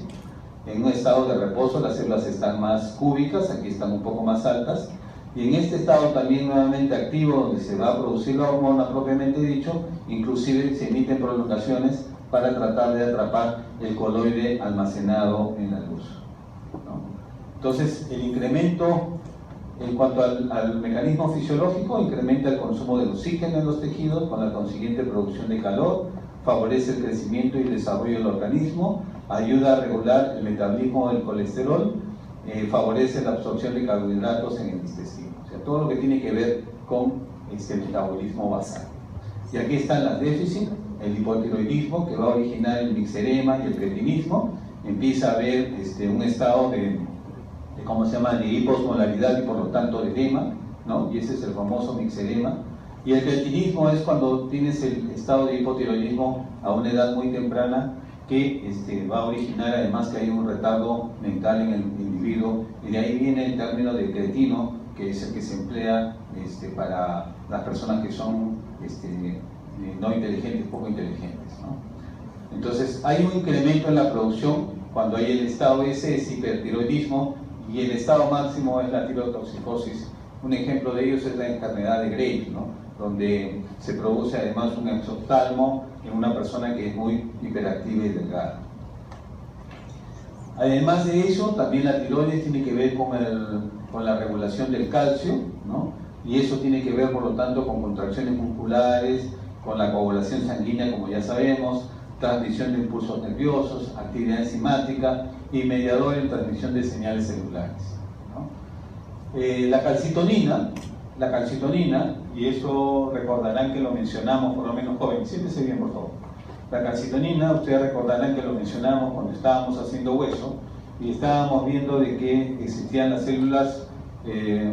S1: En un estado de reposo las células están más cúbicas, aquí están un poco más altas, y en este estado también nuevamente activo, donde se va a producir la hormona propiamente dicho, inclusive se emiten prolongaciones para tratar de atrapar el coloide almacenado en la luz, ¿no? Entonces el incremento en cuanto al mecanismo fisiológico incrementa el consumo del oxígeno en los tejidos con la consiguiente producción de calor, favorece el crecimiento y el desarrollo del organismo, ayuda a regular el metabolismo del colesterol, favorece la absorción de carbohidratos en el intestino. O sea, todo lo que tiene que ver con este metabolismo basal. Y aquí están las déficits, el hipotiroidismo que va a originar el mixedema y el cretinismo. Empieza a haber un estado de ¿cómo se llama?, de hiposmolaridad y por lo tanto de edema, ¿no? Y ese es el famoso mixedema. Y el cretinismo es cuando tienes el estado de hipotiroidismo a una edad muy temprana que va a originar además que hay un retardo mental en el individuo, y de ahí viene el término de cretino, que es el que se emplea para las personas que son no inteligentes, poco inteligentes, ¿no? Entonces hay un incremento en la producción cuando hay el estado ese, es hipertiroidismo, y el estado máximo es la tirotoxicosis. Un ejemplo de ellos es la enfermedad de Graves, ¿no? Donde se produce además un exoftalmo en una persona que es muy hiperactiva y delgada. Además de eso, también la tiroides tiene que ver con la regulación del calcio, ¿no? Y eso tiene que ver, por lo tanto, con contracciones musculares, con la coagulación sanguínea, como ya sabemos, transmisión de impulsos nerviosos, actividad enzimática y mediador en transmisión de señales celulares, ¿no? La calcitonina, y eso recordarán que lo mencionamos, por lo menos joven, siéntese bien por favor. La calcitonina, ustedes recordarán que lo mencionamos cuando estábamos haciendo hueso y estábamos viendo de que existían las células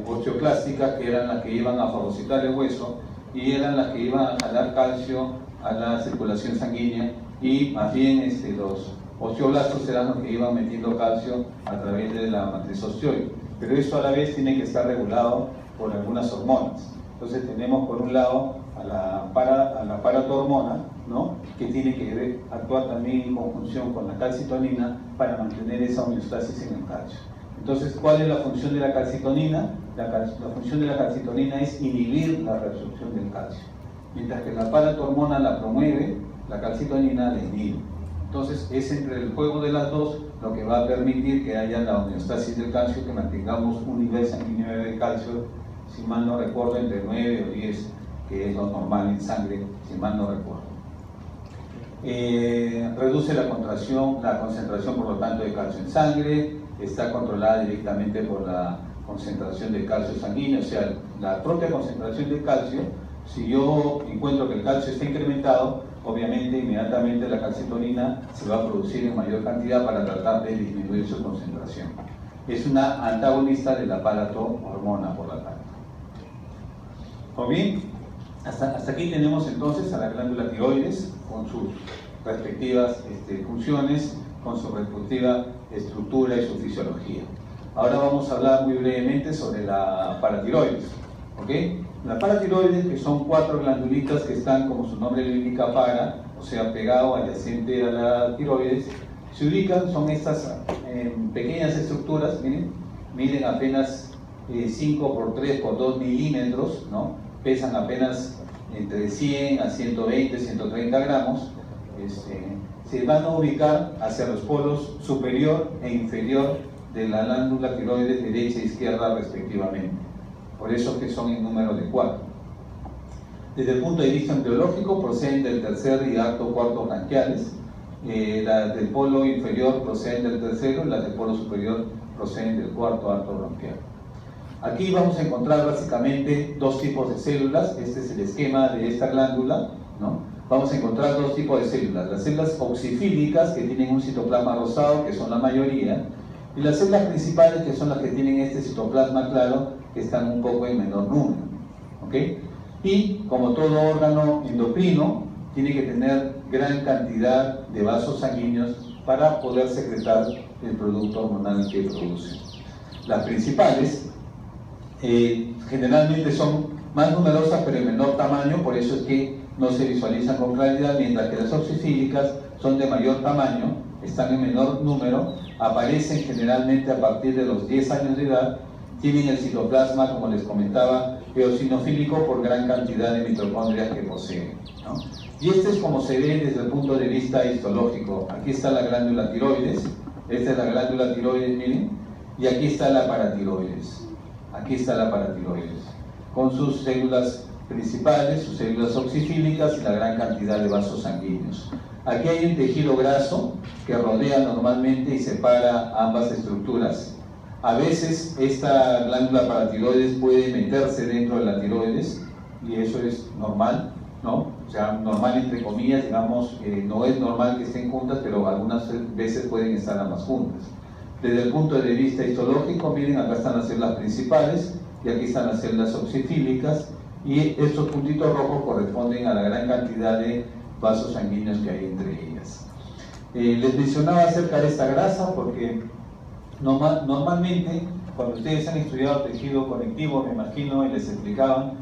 S1: osteoclásticas, que eran las que iban a fagocitar el hueso y eran las que iban a jalar calcio a la circulación sanguínea, y más bien los osteoblastos eran los que iban metiendo calcio a través de la matriz osteoide. Pero esto a la vez tiene que estar regulado por algunas hormonas. Entonces tenemos por un lado a la paratormona, ¿no?, que tiene que actuar también en conjunción con la calcitonina para mantener esa homeostasis en el calcio. Entonces, ¿cuál es la función de la calcitonina? La función de la calcitonina es inhibir la reabsorción del calcio. Mientras que la paratormona la promueve, la calcitonina la inhibe. Entonces, es entre el juego de las dos lo que va a permitir que haya la homeostasis del calcio, que mantengamos un nivel sanguíneo de calcio, si mal no recuerdo, entre 9 o 10, que es lo normal en sangre, si mal no recuerdo. Reduce la concentración, por lo tanto, de calcio en sangre, está controlada directamente por la concentración de calcio sanguíneo, o sea, la propia concentración de calcio. Si yo encuentro que el calcio está incrementado, obviamente inmediatamente la calcitonina se va a producir en mayor cantidad para tratar de disminuir su concentración. Es una antagonista de la paratormona, por lo tanto. Muy bien, hasta aquí tenemos entonces a la glándula tiroides con sus respectivas funciones, con su respectiva estructura y su fisiología. Ahora vamos a hablar muy brevemente sobre la paratiroides. ¿Okay? La paratiroides, que son 4 glandulitas que están, como su nombre le indica, para, o sea, pegado, adyacente a la tiroides, se ubican, son estas pequeñas estructuras, miren, miden apenas 5 por 3 por 2 milímetros, ¿no? Pesan apenas entre 100 a 120, 130 gramos, se van a ubicar hacia los polos superior e inferior de la glándula tiroides derecha e izquierda respectivamente. Por eso que son en número de 4. Desde el punto de vista embriológico, proceden del tercer y cuarto branquiales. Las del polo inferior proceden del tercero y las del polo superior proceden del cuarto arco bronquial. Aquí vamos a encontrar básicamente 2 tipos de células. Este es el esquema de esta glándula, ¿no? Vamos a encontrar 2 tipos de células: las células oxifílicas, que tienen un citoplasma rosado, que son la mayoría, y las células principales, que son las que tienen este citoplasma claro, que están un poco en menor número. ¿Okay? Y como todo órgano endocrino, tiene que tener gran cantidad de vasos sanguíneos para poder secretar el producto hormonal que produce. Las principales generalmente son más numerosas pero en menor tamaño, por eso es que no se visualizan con claridad, mientras que las oxifílicas son de mayor tamaño, están en menor número, aparecen generalmente a partir de los 10 años de edad, tienen el citoplasma, como les comentaba, eosinofílico por gran cantidad de mitocondrias que poseen, ¿no? Y este es como se ve desde el punto de vista histológico. Aquí está la glándula tiroides, esta es la glándula tiroides, miren, y aquí está la paratiroides. Aquí está la paratiroides, con sus células principales, sus células oxifílicas y la gran cantidad de vasos sanguíneos. Aquí hay un tejido graso que rodea normalmente y separa ambas estructuras. A veces esta glándula paratiroides puede meterse dentro de la tiroides y eso es normal, ¿no? O sea, normal entre comillas, digamos, no es normal que estén juntas, pero algunas veces pueden estar ambas juntas. Desde el punto de vista histológico, miren, acá están las células principales y aquí están las células oxifílicas, y estos puntitos rojos corresponden a la gran cantidad de vasos sanguíneos que hay entre ellas. Les mencionaba acerca de esta grasa porque normalmente cuando ustedes han estudiado tejido conectivo, me imagino, y les explicaban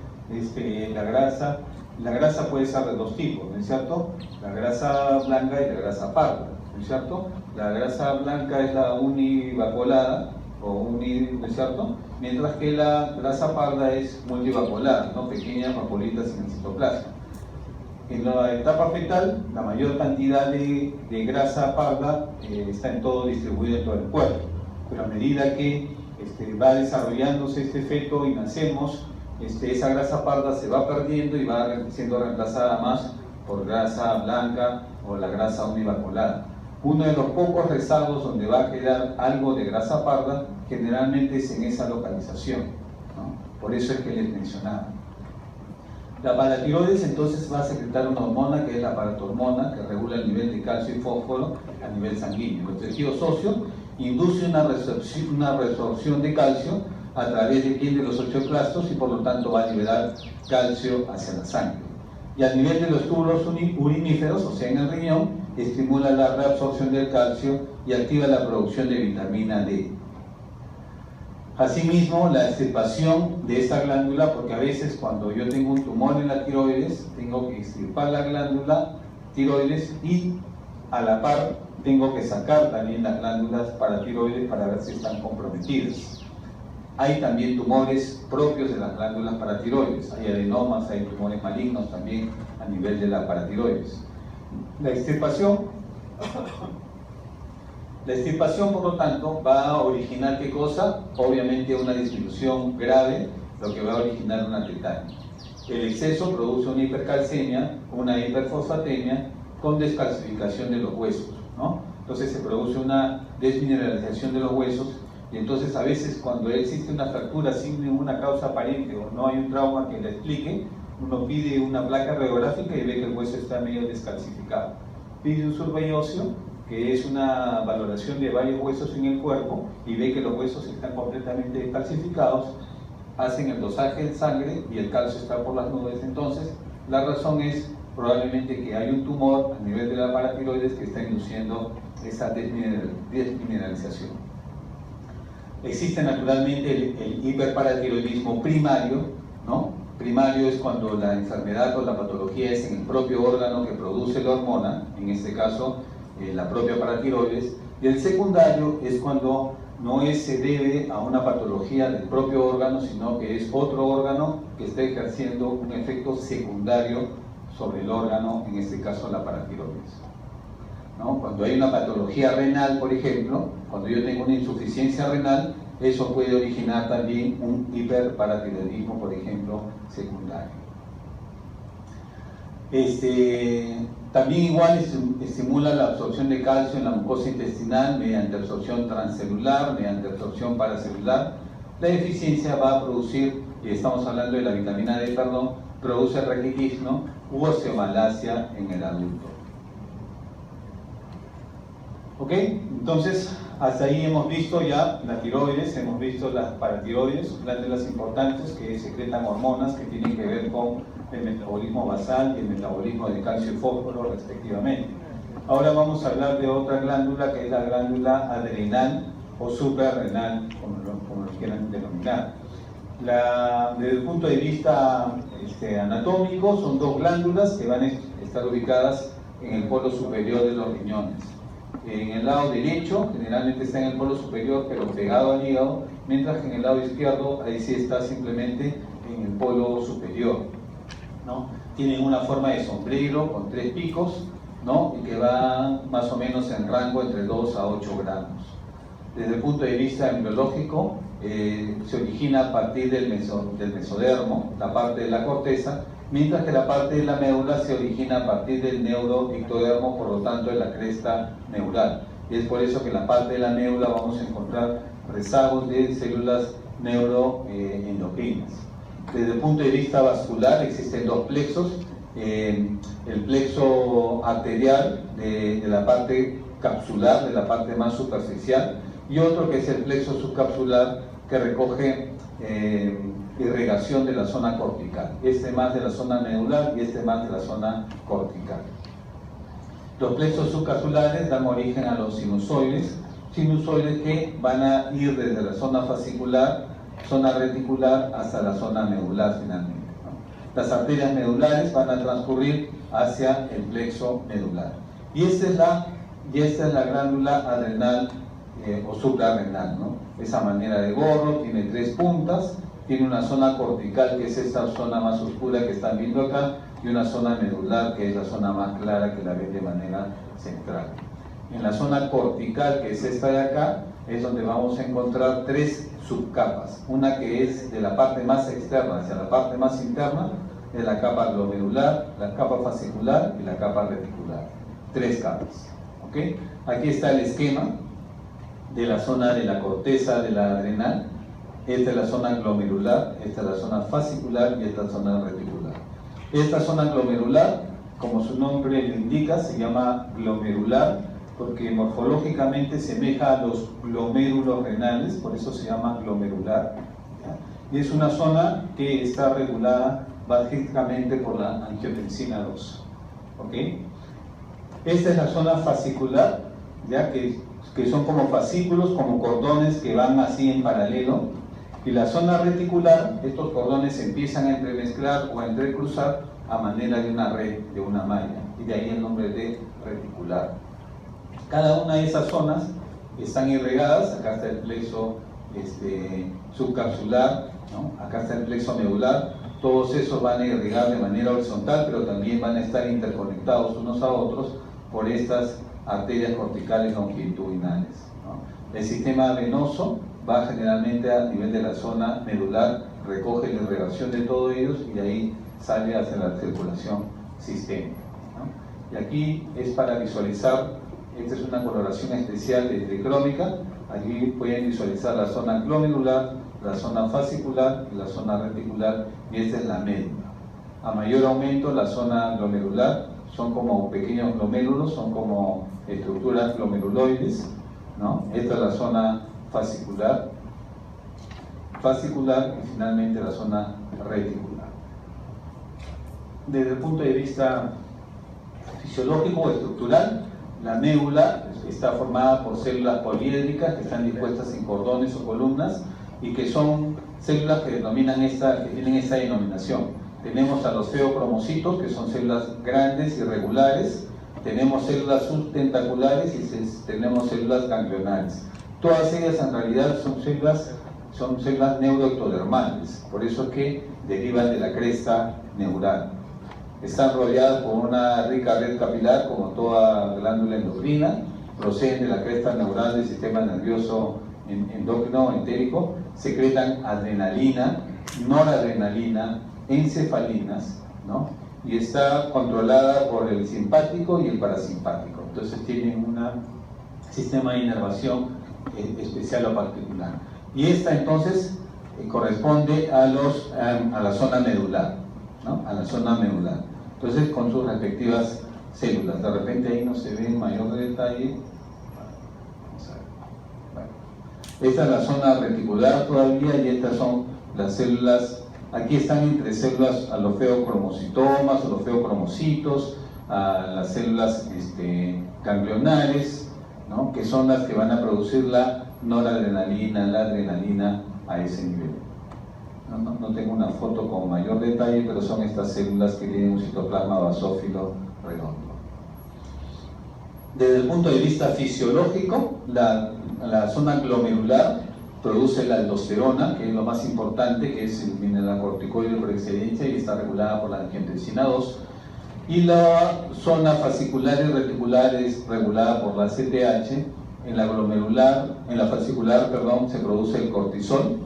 S1: la grasa puede ser de 2 tipos, ¿no es cierto? La grasa blanca y la grasa parda, ¿no es cierto? La grasa blanca es la univacuolada, ¿no es cierto? Mientras que la grasa parda es multivacuolada, ¿no? Pequeñas vacuolitas en el citoplasma. En la etapa fetal, la mayor cantidad de grasa parda está en todo, distribuida en todo el cuerpo, pero a medida que va desarrollándose este feto y nacemos, esa grasa parda se va perdiendo y va siendo reemplazada más por grasa blanca o la grasa univacuolada. Uno de los pocos rezagos donde va a quedar algo de grasa parda generalmente es en esa localización, ¿no? Por eso es que les mencionaba. La paratiroides entonces va a secretar una hormona que es la paratormona, que regula el nivel de calcio y fósforo a nivel sanguíneo. El tejido óseo induce una resorción de calcio a través de quién, de los osteoclastos, y por lo tanto va a liberar calcio hacia la sangre. Y a nivel de los túbulos uriníferos, o sea en el riñón, estimula la reabsorción del calcio y activa la producción de vitamina D. Asimismo, la extirpación de esta glándula, porque a veces cuando yo tengo un tumor en la tiroides, tengo que extirpar la glándula tiroides y a la par tengo que sacar también las glándulas paratiroides para ver si están comprometidas. Hay también tumores propios de las glándulas paratiroides, hay adenomas, hay tumores malignos también a nivel de la paratiroides. La extirpación, por lo tanto, va a originar ¿qué cosa? Obviamente una disminución grave, lo que va a originar una tetania. El exceso produce una hipercalcemia, una hiperfosfatemia con descalcificación de los huesos, ¿no? Entonces se produce una desmineralización de los huesos y entonces a veces cuando existe una fractura sin ninguna causa aparente o no hay un trauma que la explique, uno pide una placa radiográfica y ve que el hueso está medio descalcificado. Pide un survey óseo, que es una valoración de varios huesos en el cuerpo, y ve que los huesos están completamente descalcificados, hacen el dosaje de sangre y el calcio está por las nubes. Entonces la razón es probablemente que hay un tumor a nivel de la paratiroides que está induciendo esa desmineralización. Existe naturalmente el hiperparatiroidismo primario, ¿no? Primario es cuando la enfermedad o la patología es en el propio órgano que produce la hormona, en este caso la propia paratiroides, y el secundario es cuando no se debe a una patología del propio órgano, sino que es otro órgano que está ejerciendo un efecto secundario sobre el órgano, en este caso la paratiroides, ¿no? Cuando hay una patología renal, por ejemplo, cuando yo tengo una insuficiencia renal, eso puede originar también un hiperparatiroidismo, por ejemplo, secundario. También igual estimula la absorción de calcio en la mucosa intestinal mediante absorción transcelular, mediante absorción paracelular. La deficiencia va a producir, y estamos hablando de la vitamina D, perdón, produce raquitismo u osteomalacia en el adulto. ¿Ok? Entonces, hasta ahí hemos visto ya la tiroides, hemos visto las paratiroides, glándulas importantes que secretan hormonas que tienen que ver con el metabolismo basal y el metabolismo de calcio y fósforo respectivamente. Ahora vamos a hablar de otra glándula que es la glándula adrenal o suprarrenal, como lo quieran denominar. Desde el punto de vista anatómico, son dos glándulas que van a estar ubicadas en el polo superior de los riñones. En el lado derecho, generalmente está en el polo superior, pero pegado al hígado, mientras que en el lado izquierdo, ahí sí está simplemente en el polo superior, ¿no? Tienen una forma de sombrero con 3 picos, ¿no? Y que van más o menos en rango entre 2 a 8 gramos. Desde el punto de vista embriológico, se origina a partir del mesodermo, la parte de la corteza, mientras que la parte de la médula se origina a partir del neuroectodermo, por lo tanto de la cresta neural. Y es por eso que en la parte de la médula vamos a encontrar rezagos de células neuroendocrinas. Desde el punto de vista vascular existen 2 plexos, el plexo arterial de la parte capsular, de la parte más superficial, y otro que es el plexo subcapsular que recoge irrigación de la zona cortical, este más de la zona medular y este más de la zona cortical. Los plexos subcapsulares dan origen a los sinusoides que van a ir desde la zona fascicular, zona reticular, hasta la zona medular finalmente, ¿no? Las arterias medulares van a transcurrir hacia el plexo medular. Y esta es la glándula adrenal o suprarrenal, ¿no? Esa manera de gorro, tiene 3 puntas, tiene una zona cortical que es esta zona más oscura que están viendo acá, y una zona medular que es la zona más clara que la ven de manera central. En la zona cortical, que es esta de acá, es donde vamos a encontrar 3 subcapas, una que es de la parte más externa hacia la parte más interna, de la capa glomerular, la capa fascicular y la capa reticular. 3 capas, ¿ok? Aquí está el esquema de la zona de la corteza de la adrenal. Esta es la zona glomerular, esta es la zona fascicular y esta es la zona reticular. Esta zona glomerular, como su nombre lo indica, se llama glomerular porque morfológicamente semeja a los glomérulos renales, por eso se llama glomerular. y es una zona que está regulada básicamente por la angiotensina 2. ¿Ok? Esta es la zona fascicular, ya que son como fascículos, como cordones que van así en paralelo, y la zona reticular, estos cordones se empiezan a entremezclar o a entrecruzar a manera de una red, de una malla, y de ahí el nombre de reticular. Cada una de esas zonas están irrigadas. Acá está el plexo subcapsular, ¿no? Acá está el plexo medular. Todos esos van a irrigar de manera horizontal, pero también van a estar interconectados unos a otros por estas arterias corticales longitudinales, ¿no? El sistema venoso va generalmente a nivel de la zona medular, recoge la irrigación de todos ellos y de ahí sale hacia la circulación sistémica, ¿no? Y aquí es para visualizar, esta es una coloración especial de tricrómica. Aquí pueden visualizar la zona glomerular, la zona fascicular y la zona reticular, y esta es la médula. A mayor aumento, la zona glomerular son como pequeños glomérulos, son como estructuras glomeruloides, ¿no? Esta es la zona fascicular y finalmente la zona reticular. Desde el punto de vista fisiológico o estructural, la médula está formada por células poliédricas que están dispuestas en cordones o columnas y que son células que tienen esta denominación. Tenemos a los feocromocitos, que son células grandes y regulares, tenemos células subtentaculares y tenemos células ganglionales. Todas ellas en realidad son células neuroectodermales, por eso es que derivan de la cresta neural. Están rodeadas por una rica red capilar, como toda glándula endocrina, proceden de la cresta neural del sistema nervioso endocrino entérico, secretan adrenalina, noradrenalina, encefalinas, ¿no? Y está controlada por el simpático y el parasimpático. Entonces tienen un sistema de inervación especial o particular. Y esta entonces corresponde a la zona medular, ¿no? A la zona medular. Entonces con sus respectivas células. De repente ahí no se ve en mayor detalle. Vamos a ver. Bueno. Esta es la zona reticular todavía y estas son las células. Aquí están entre células a los feocromocitomas, a los feocromocitos, a las células ganglionales, ¿no? Que son las que van a producir la noradrenalina, la adrenalina a ese nivel. No tengo una foto con mayor detalle, pero son estas células que tienen un citoplasma basófilo redondo. Desde el punto de vista fisiológico, la zona glomerular produce la aldosterona, que es lo más importante, que es el mineralocorticoide por excelencia y está regulada por la angiotensina 2. Y la zona fascicular y reticular es regulada por la CTH. En la fascicular, se produce el cortisol,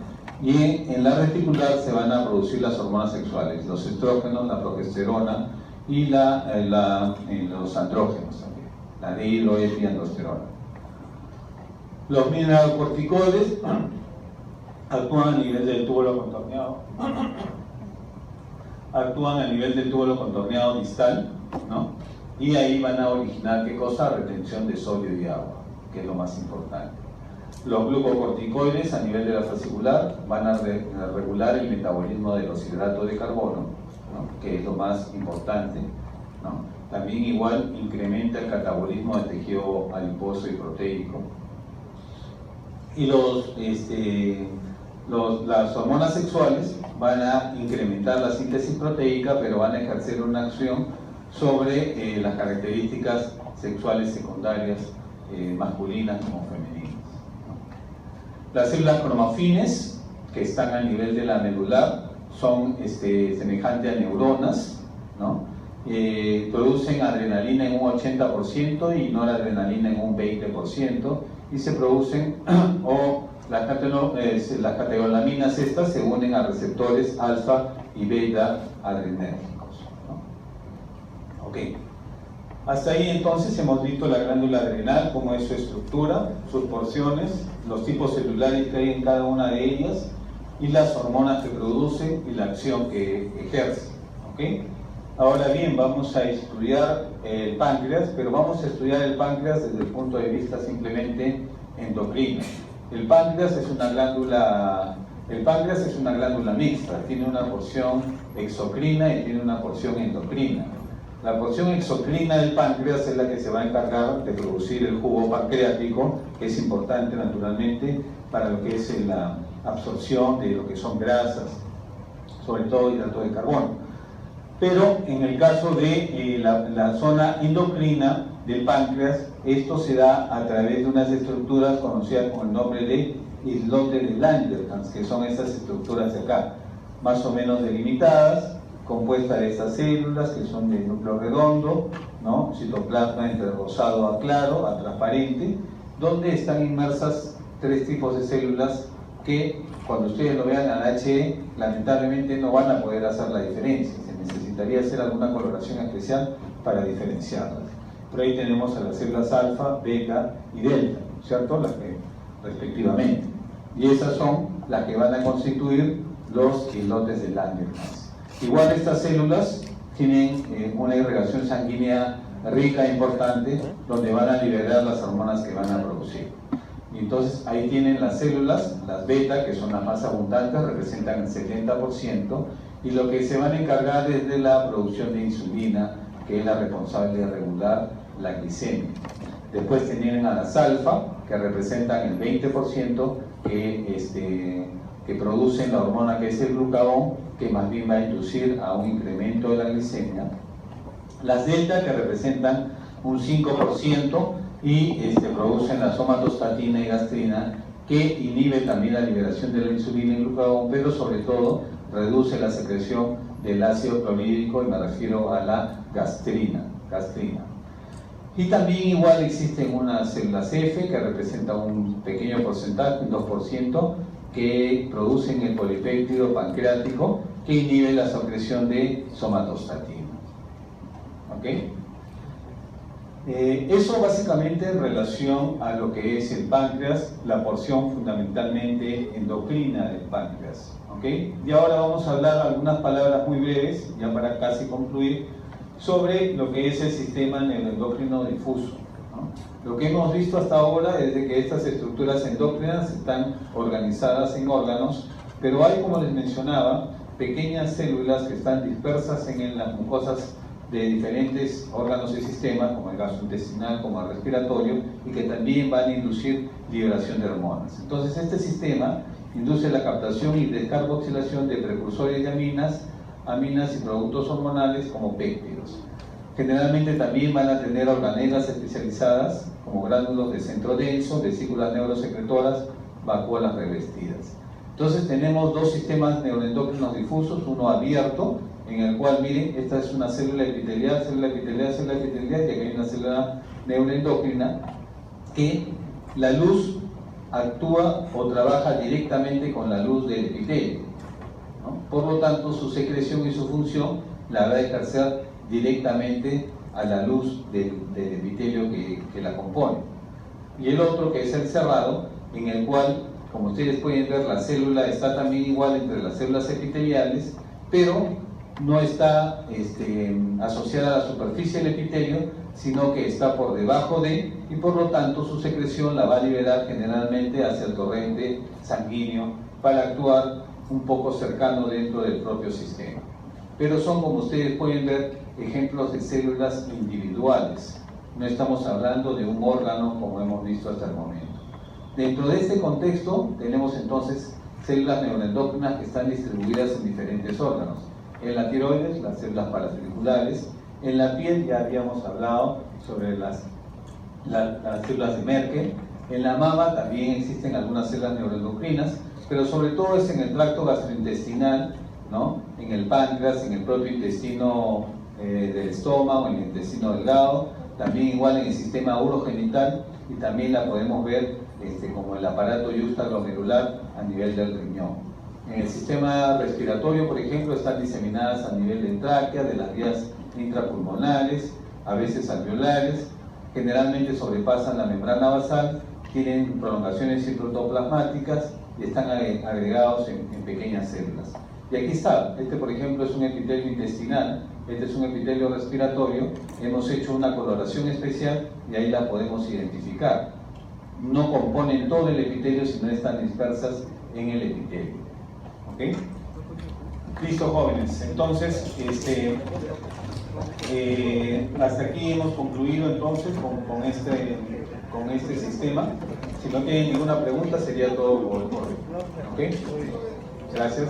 S1: y en la reticular se van a producir las hormonas sexuales, los estrógenos, la progesterona y los andrógenos también, la dihidroepiandrosterona. Los mineralocorticoides actúan a nivel del túbulo contorneado, distal, ¿no? Y ahí van a originar, ¿qué cosa? Retención de sodio y agua, que es lo más importante. Los glucocorticoides a nivel de la fascicular van a regular el metabolismo de los hidratos de carbono, ¿no? Que es lo más importante, ¿no? También igual incrementa el catabolismo del tejido adiposo y proteico. Y las hormonas sexuales van a incrementar la síntesis proteica, pero van a ejercer una acción sobre las características sexuales secundarias masculinas como femeninas. Las células cromafines, que están a nivel de la medular, son semejantes a neuronas, ¿no? Producen adrenalina en un 80% y noradrenalina en un 20%, y se producen, las catecolaminas estas se unen a receptores alfa y beta adrenérgicos, ¿no? Ok. Hasta ahí entonces hemos visto la glándula adrenal, cómo es su estructura, sus porciones, los tipos celulares que hay en cada una de ellas y las hormonas que produce y la acción que ejerce. ¿Okay? Ahora bien, vamos a estudiar el páncreas, pero vamos a estudiar el páncreas desde el punto de vista simplemente endocrino. El páncreas es una glándula El páncreas es una glándula mixta, tiene una porción exocrina y tiene una porción endocrina. La porción exocrina del páncreas es la que se va a encargar de producir el jugo pancreático, que es importante naturalmente para lo que es la absorción de lo que son grasas, sobre todo hidratos de carbono. Pero en el caso de la zona endocrina del páncreas, esto se da a través de unas estructuras conocidas con el nombre de islotes de Langerhans, que son estas estructuras de acá, más o menos delimitadas, compuestas de estas células que son de núcleo redondo, ¿no? Citoplasma entre rosado a claro, a transparente, donde están inmersas tres tipos de células que cuando ustedes lo vean al HE, lamentablemente no van a poder hacer la diferencia. Se necesitaría hacer alguna coloración especial para diferenciarlas. Pero ahí tenemos a las células alfa, beta y delta, ¿cierto? Las que respectivamente. Y esas son las que van a constituir los islotes de Langerhans. Igual estas células tienen una irrigación sanguínea rica e importante, donde van a liberar las hormonas que van a producir. Y entonces ahí tienen las células, las beta, que son las más abundantes, representan el 70%, y lo que se van a encargar es de la producción de insulina, que es la responsable de regular la glicemia. Después tienen a las alfa, que representan el 20%, que producen la hormona que es el glucagón, que más bien va a inducir a un incremento de la glicemia. Las delta, que representan un 5%, y producen la somatostatina y gastrina, que inhibe también la liberación de la insulina y glucagón, pero sobre todo reduce la secreción del ácido clorhídrico, y me refiero a la gastrina. Y también igual existen unas células F, que representan un pequeño porcentaje, un 2%, que producen el polipéptido pancreático, que inhibe la secreción de somatostatina. ¿Ok? Eso básicamente en relación a lo que es el páncreas, la porción fundamentalmente endocrina del páncreas. ¿Ok? Y ahora vamos a hablar algunas palabras muy breves, ya para casi concluir, sobre lo que es el sistema neuroendocrino difuso, ¿no? Lo que hemos visto hasta ahora es de que estas estructuras endócrinas están organizadas en órganos, pero hay, como les mencionaba, pequeñas células que están dispersas en las mucosas de diferentes órganos y sistemas, como el gastrointestinal, como el respiratorio, y que también van a inducir liberación de hormonas. Entonces, este sistema induce la captación y descarboxilación de precursores de aminas y productos hormonales como péptidos. Generalmente también van a tener organelas especializadas, como gránulos de centro denso, vesículas neurosecretoras, vacuolas revestidas. Entonces tenemos dos sistemas neuroendocrinos difusos, uno abierto, en el cual, miren, esta es una célula epitelial, y aquí hay una célula neuroendocrina, que la luz actúa o trabaja directamente con la luz del epitelio, ¿no? Por lo tanto, su secreción y su función la va a ejercer directamente a la luz del epitelio que la compone. Y el otro, que es el cerrado, en el cual, como ustedes pueden ver, la célula está también igual entre las células epiteliales, pero no está asociada a la superficie del epitelio, sino que está por debajo de, y por lo tanto su secreción la va a liberar generalmente hacia el torrente sanguíneo para actuar un poco cercano dentro del propio sistema. Pero son, como ustedes pueden ver, ejemplos de células individuales. No estamos hablando de un órgano como hemos visto hasta el momento. Dentro de este contexto tenemos entonces células neuroendocrinas que están distribuidas en diferentes órganos. En la tiroides, las células paracericulares. En la piel ya habíamos hablado sobre las células de Merkel. En la mama también existen algunas células neuroendocrinas, pero sobre todo es en el tracto gastrointestinal, ¿no? En el páncreas, en el propio intestino del estómago, en el intestino delgado, también igual en el sistema urogenital, y también la podemos ver como el aparato yuxtaglomerular a nivel del riñón. En el sistema respiratorio, por ejemplo, están diseminadas a nivel de tráquea, de las vías intrapulmonares, a veces alveolares, generalmente sobrepasan la membrana basal, tienen prolongaciones citoplasmáticas y están agregados en pequeñas células. Y aquí está, por ejemplo es un epitelio intestinal, este es un epitelio respiratorio, hemos hecho una coloración especial y ahí la podemos identificar. No componen todo el epitelio, sino están dispersas en el epitelio. ¿Ok? Listo, jóvenes. Entonces, hasta aquí hemos concluido entonces con este sistema. Si no tienen ninguna pregunta, sería todo por hoy. ¿Ok? Gracias.